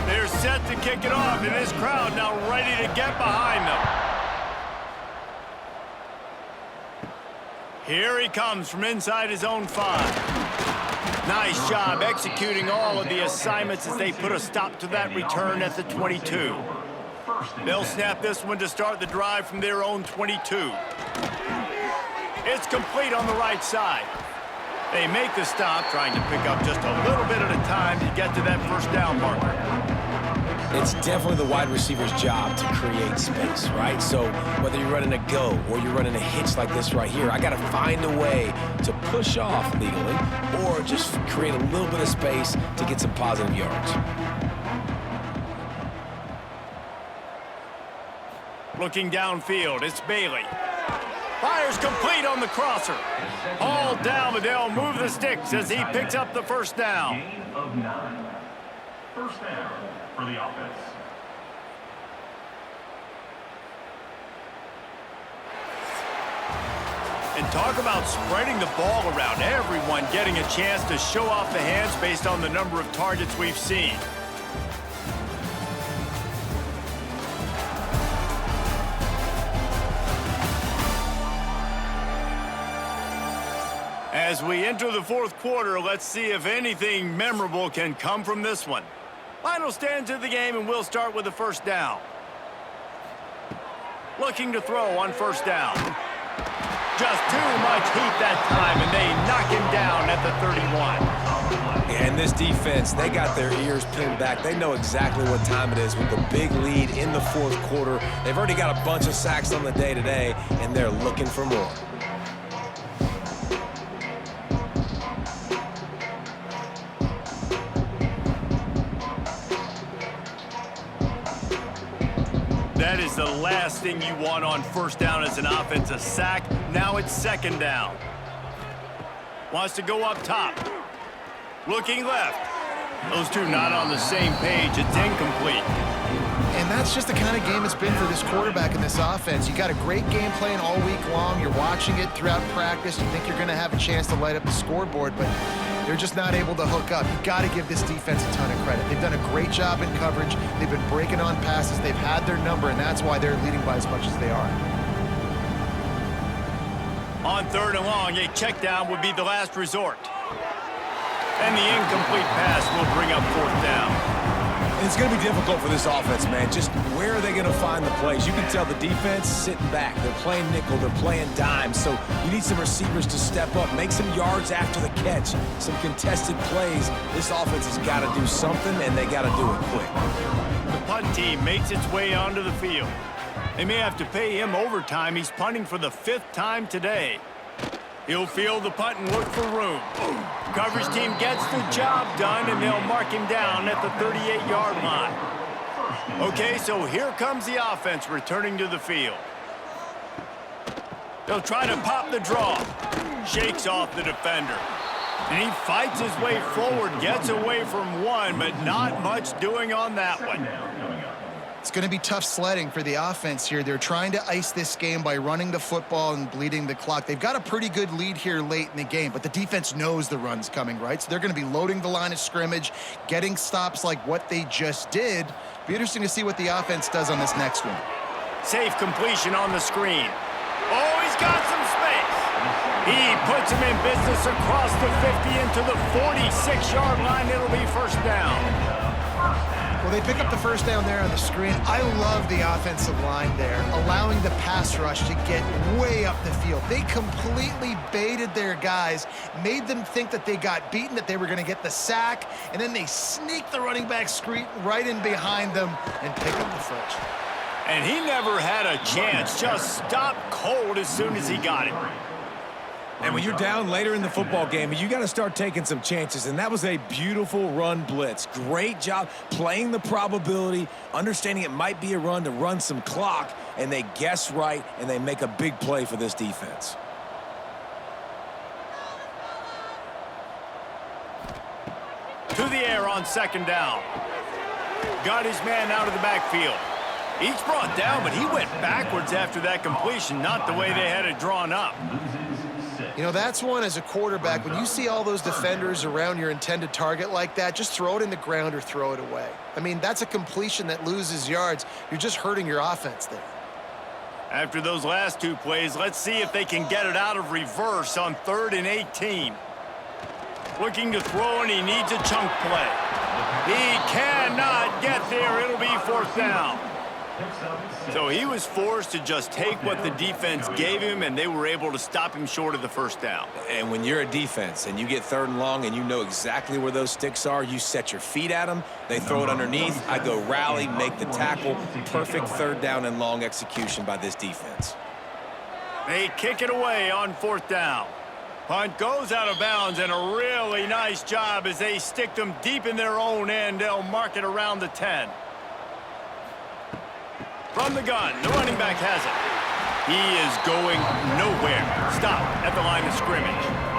They're set to kick it off, and this crowd now ready to get behind them. Here he comes from inside his own 5. Nice job executing all of the assignments as they put a stop to that return at the 22. They'll snap this one to start the drive from their own 22. It's complete on the right side. They make the stop, trying to pick up just a little bit at a time to get to that first down marker. It's definitely the wide receiver's job to create space, right? So whether you're running a go or you're running a hitch like this right here, I got to find a way to push off legally or just create a little bit of space to get some positive yards. Looking downfield, it's Bailey. Fires complete on the crosser. All down, but they'll move the sticks as he picks up the first down. Gain of 9. First down for the offense. And talk about spreading the ball around. Everyone getting a chance to show off the hands based on the number of targets we've seen. As we enter the fourth quarter, let's see if anything memorable can come from this one. Final stands of the game, and we'll start with the first down. Looking to throw on first down. Just too much heat that time, and they knock him down at the 31. And this defense, they got their ears pinned back. They know exactly what time it is with the big lead in the fourth quarter. They've already got a bunch of sacks on the day today, and they're looking for more. That is the last thing you want on first down as an offense, a sack. Now it's second down. Wants to go up top. Looking left. Those two not on the same page. It's incomplete. And that's just the kind of game it's been for this quarterback and this offense. You got a great game plan all week long. You're watching it throughout practice. You think you're going to have a chance to light up the scoreboard, but they're just not able to hook up. You've got to give this defense a ton of credit. They've done a great job in coverage. They've been breaking on passes. They've had their number, and that's why they're leading by as much as they are. On third and long, a check down would be the last resort. And the incomplete pass will bring up fourth down. It's going to be difficult for this offense, man. Just where are they going to find the plays? You can tell the defense sitting back. They're playing nickel. They're playing dime. So you need some receivers to step up, make some yards after the catch, some contested plays. This offense has got to do something, and they got to do it quick. The punt team makes its way onto the field. They may have to pay him overtime. He's punting for the 5th time today. He'll field the punt and look for room. Coverage team gets the job done, and they'll mark him down at the 38-yard line. Okay, so here comes the offense returning to the field. They'll try to pop the draw. Shakes off the defender. And he fights his way forward, gets away from one, but not much doing on that one. It's going to be tough sledding for the offense here. They're trying to ice this game by running the football and bleeding the clock. They've got a pretty good lead here late in the game, but the defense knows the run's coming, right? So they're going to be loading the line of scrimmage, getting stops like what they just did. Be interesting to see what the offense does on this next one. Safe completion on the screen. Oh, he's got some space. He puts him in business across the 50 into the 46-yard line. It'll be first down. Well, they pick up the first down there on the screen. I love the offensive line there, allowing the pass rush to get way up the field. They completely baited their guys, made them think that they got beaten, that they were going to get the sack, and then they sneak the running back screen right in behind them and pick up the first. And he never had a chance, just stopped cold as soon as he got it. And when you're down later in the football game, you got to start taking some chances. And that was a beautiful run blitz. Great job playing the probability, understanding it might be a run to run some clock, and they guess right, and they make a big play for this defense. To the air on second down. Got his man out of the backfield. He's brought down, but he went backwards after that completion, not the way they had it drawn up. You know, that's one as a quarterback. When you see all those defenders around your intended target like that, just throw it in the ground or throw it away. I mean, that's a completion that loses yards. You're just hurting your offense there. After those last two plays, let's see if they can get it out of reverse on 3rd and 18. Looking to throw, and he needs a chunk play. He cannot get there. It'll be fourth down. So he was forced to just take what the defense gave him, and they were able to stop him short of the first down. And when you're a defense and you get 3rd and long and you know exactly where those sticks are, you set your feet at them, they throw it underneath, I go rally, make the tackle. Perfect 3rd down and long execution by this defense. They kick it away on 4th down. Punt goes out of bounds, and a really nice job as they stick them deep in their own end. They'll mark it around the 10. From the gun, the running back has it. He is going nowhere. Stop at the line of scrimmage.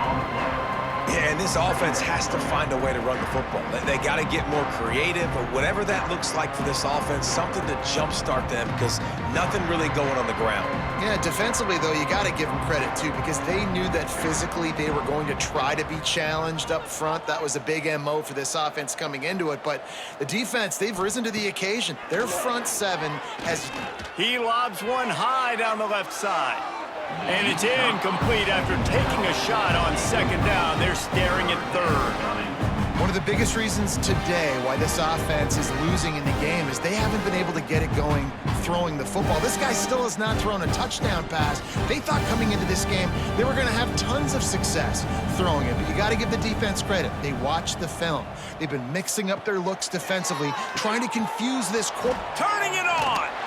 Yeah, and this offense has to find a way to run the football. They got to get more creative, but whatever that looks like for this offense, something to jumpstart them because nothing really going on the ground. Yeah, defensively, though, you got to give them credit, too, because they knew that physically they were going to try to be challenged up front. That was a big MO for this offense coming into it. But the defense, they've risen to the occasion. Their front seven has... He lobs one high down the left side. And it's incomplete after taking a shot on 2nd down. They're staring at 3rd. One of the biggest reasons today why this offense is losing in the game is they haven't been able to get it going throwing the football. This guy still has not thrown a touchdown pass. They thought coming into this game they were going to have tons of success throwing it, but you got to give the defense credit. They watched the film. They've been mixing up their looks defensively, trying to confuse this Turning it on!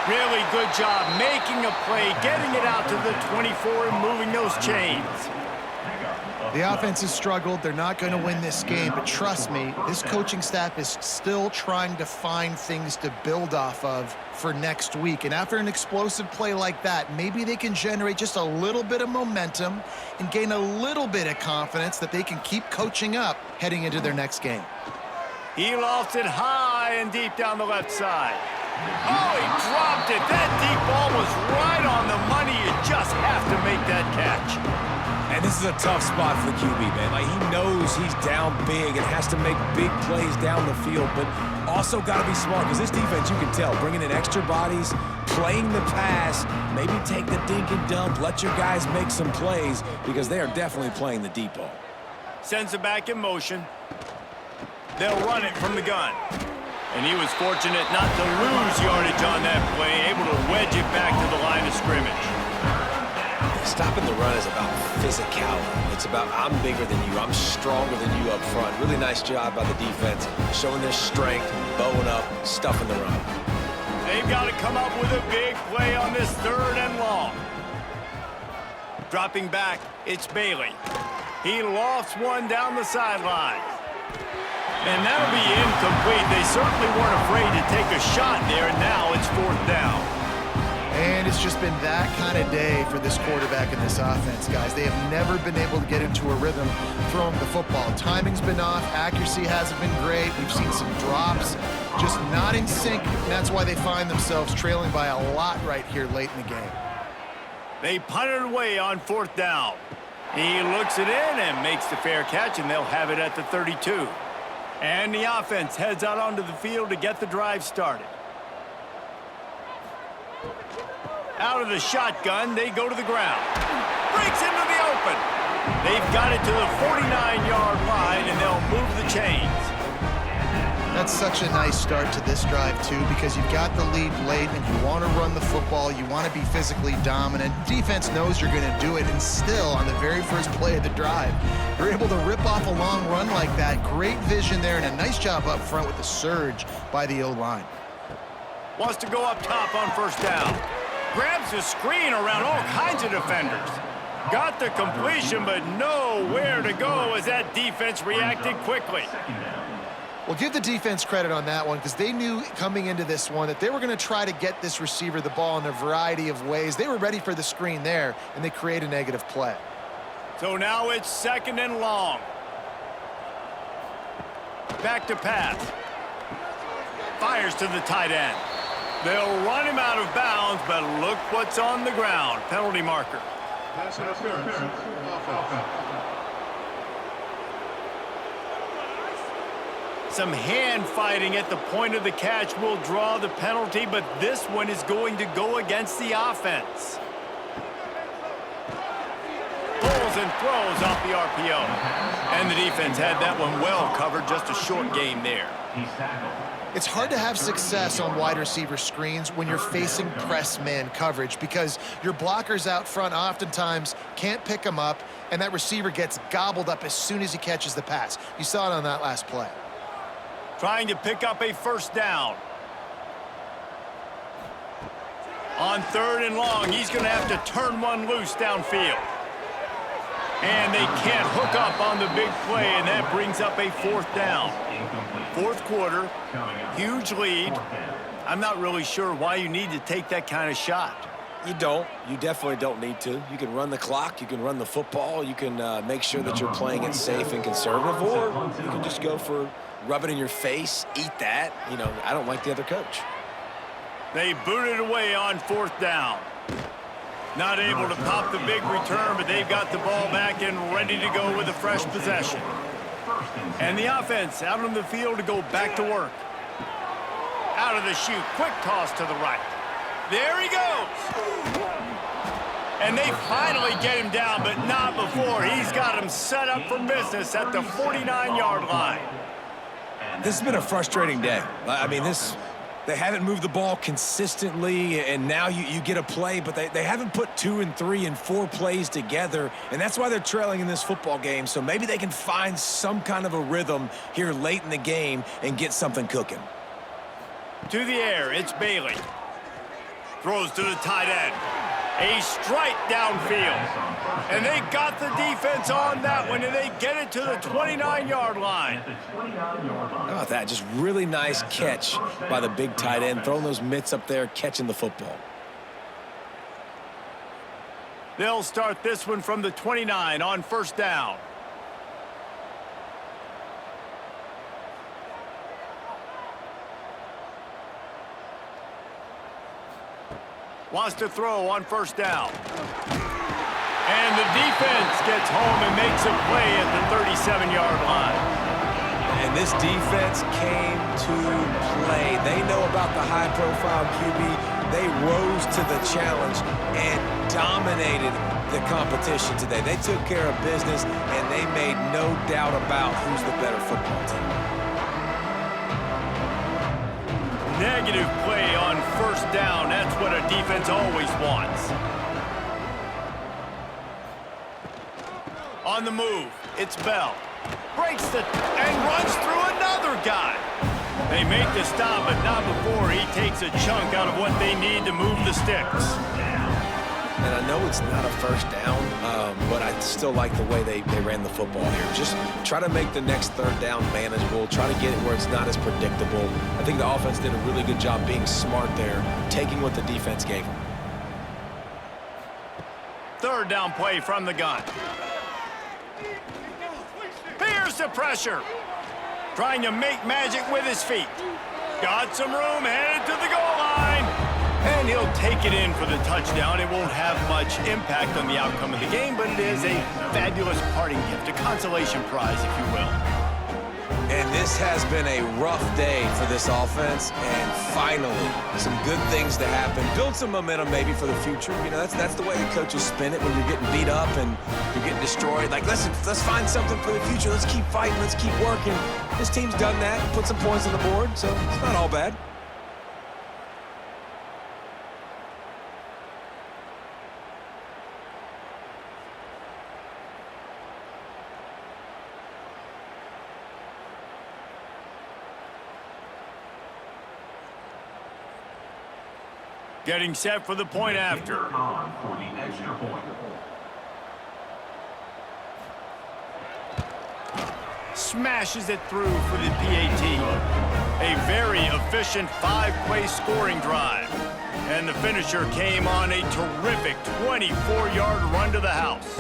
Really good job making a play, getting it out to the 24 and moving those chains. The offense has struggled. They're not going to win this game, but trust me, this coaching staff is still trying to find things to build off of for next week. And after an explosive play like that, maybe they can generate just a little bit of momentum and gain a little bit of confidence that they can keep coaching up heading into their next game. He lofts it high and deep down the left side. Oh, he dropped it. That deep ball was right on the money. You just have to make that catch. And this is a tough spot for the QB, man. Like, he knows he's down big and has to make big plays down the field, but also got to be smart because this defense, you can tell, bringing in extra bodies, playing the pass, maybe take the dink and dump, let your guys make some plays because they are definitely playing the deep ball. Sends it back in motion. They'll run it from the gun. And he was fortunate not to lose yardage on that play, able to wedge it back to the line of scrimmage. Stopping the run is about physicality. It's about I'm bigger than you, I'm stronger than you up front. Really nice job by the defense, showing their strength, bowing up, stuffing the run. They've got to come up with a big play on this 3rd and long. Dropping back, it's Bailey. He lofts one down the sideline. And that'll be incomplete. They certainly weren't afraid to take a shot there, and now it's 4th down. And it's just been that kind of day for this quarterback and this offense, guys. They have never been able to get into a rhythm throwing the football. Timing's been off. Accuracy hasn't been great. We've seen some drops, just not in sync. And that's why they find themselves trailing by a lot right here late in the game. They punt it away on 4th down. He looks it in and makes the fair catch, and they'll have it at the 32. And the offense heads out onto the field to get the drive started. Out of the shotgun, they go to the ground. Breaks into the open. They've got it to the 49-yard line, and they'll move the chains. That's such a nice start to this drive, too, because you've got the lead late and you want to run the football. You want to be physically dominant. Defense knows you're going to do it, and still, on the very first play of the drive, you're able to rip off a long run like that. Great vision there, and a nice job up front with the surge by the O-line. Wants to go up top on 1st down. Grabs the screen around all kinds of defenders. Got the completion, but nowhere to go as that defense reacted quickly. Well, give the defense credit on that one because they knew coming into this one that they were going to try to get this receiver the ball in a variety of ways. They were ready for the screen there, and they create a negative play. So now it's 2nd and long. Back to pass. Fires to the tight end. They'll run him out of bounds, but look what's on the ground. Penalty marker. Pass interference. Offense. Some hand fighting at the point of the catch will draw the penalty, but this one is going to go against the offense. Pulls and throws off the RPO. And the defense had that one well covered, just a short game there. He's tackled. It's hard to have success on wide receiver screens when you're facing press man coverage because your blockers out front oftentimes can't pick them up, and that receiver gets gobbled up as soon as he catches the pass. You saw it on that last play. Trying to pick up a 1st down. On 3rd and long, he's going to have to turn one loose downfield. And they can't hook up on the big play, and that brings up a 4th down. 4th quarter, huge lead. I'm not really sure why you need to take that kind of shot. You don't. You definitely don't need to. You can run the clock. You can run the football. You can make sure that you're playing it safe and conservative, or you can just go for rub it in your face, eat that. You know, I don't like the other coach. They boot it away on 4th down. Not able to pop the big return, but they've got the ball back and ready to go with a fresh possession. And the offense out on the field to go back to work. Out of the chute, quick toss to the right. There he goes. And they finally get him down, but not before. He's got him set up for business at the 49-yard line. This has been a frustrating day. I mean, they haven't moved the ball consistently, and now you get a play, but they haven't put 2 and 3 and 4 plays together, and that's why they're trailing in this football game. So maybe they can find some kind of a rhythm here late in the game and get something cooking. To the air, it's Bailey. Throws to the tight end. A strike downfield. And they got the defense on that one, and they get it to the 29-yard line. How about that? Just really nice catch by the big tight end, throwing those mitts up there, catching the football. They'll start this one from the 29 on 1st down. Wants to throw on 1st down. And the defense gets home and makes a play at the 37-yard line. And this defense came to play. They know about the high-profile QB. They rose to the challenge and dominated the competition today. They took care of business, and they made no doubt about who's the better football team. Negative play on 1st down. That's what a defense always wants. On the move, it's Bell. Breaks and runs through another guy. They make the stop, but not before he takes a chunk out of what they need to move the sticks. And I know it's not a first down, but I still like the way they ran the football here. Just try to make the next third down manageable. Try to get it where it's not as predictable. I think the offense did a really good job being smart there, taking what the defense gave them. Third down play from the gun. Here's the pressure. Trying to make magic with his feet. Got some room, headed to the goal line. And he'll take it in for the touchdown. It won't have much impact on the outcome of the game, but it is a fabulous parting gift, a consolation prize, if you will. And this has been a rough day for this offense, and finally, some good things to happen. Build some momentum maybe for the future. You know, that's the way the coaches spin it when you're getting beat up and you're getting destroyed. Like, let's find something for the future. Let's keep fighting. Let's keep working. This team's done that, put some points on the board, so it's not all bad. Getting set for the point after. On for the extra point. Smashes it through for the PAT. A very efficient 5-play scoring drive. And the finisher came on a terrific 24-yard run to the house.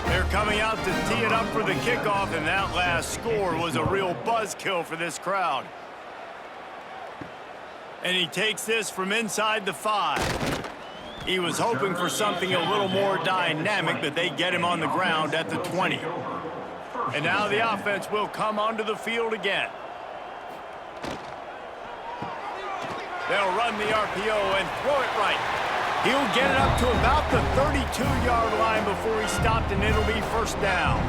They're coming out to tee it up for the kickoff, and that last score was a real buzzkill for this crowd. And he takes this from inside the 5. He was hoping for something a little more dynamic, but they get him on the ground at the 20. And now the offense will come onto the field again. They'll run the RPO and throw it right. He'll get it up to about the 32-yard line before he stopped, and it'll be first down.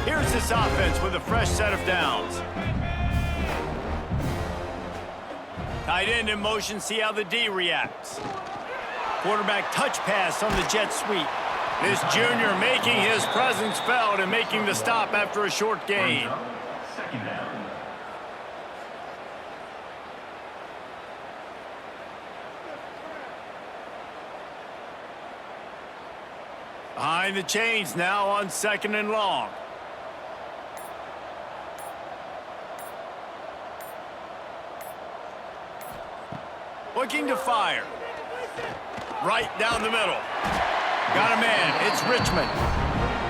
Here's this offense with a fresh set of downs. Tight end in motion, see how the D reacts. Quarterback touch pass on the jet sweep. This junior making his presence felt and making the stop after a short gain. Second down. Behind the chains now on 2nd and long. Looking to fire. Right down the middle. Got a man. It's Richmond.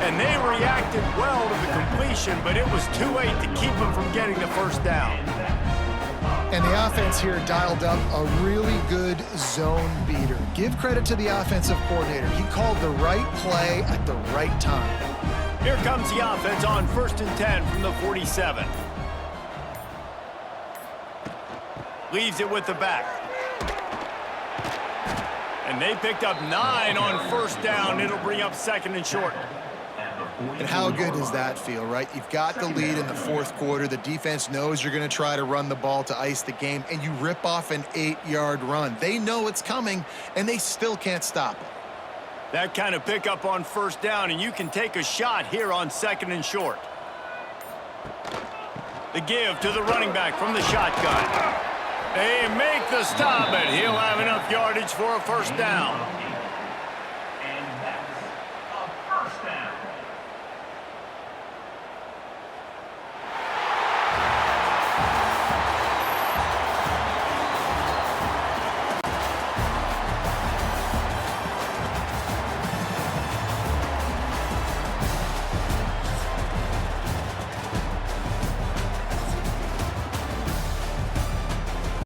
And they reacted well to the completion, but it was too late to keep them from getting the first down. And the offense here dialed up a really good zone beater. Give credit to the offensive coordinator. He called the right play at the right time. Here comes the offense on 1st and 10 from the 47. Leaves it with the back. And they picked up 9 on first down. It'll bring up 2nd and short. And how good does that feel, right? You've got the lead in the 4th quarter. The defense knows you're going to try to run the ball to ice the game, and you rip off an 8-yard run. They know it's coming, and they still can't stop it. That kind of pickup on first down, and you can take a shot here on 2nd and short. The give to the running back from the shotgun. They make the stop, and he'll have enough yardage for a first down. And that's a first down.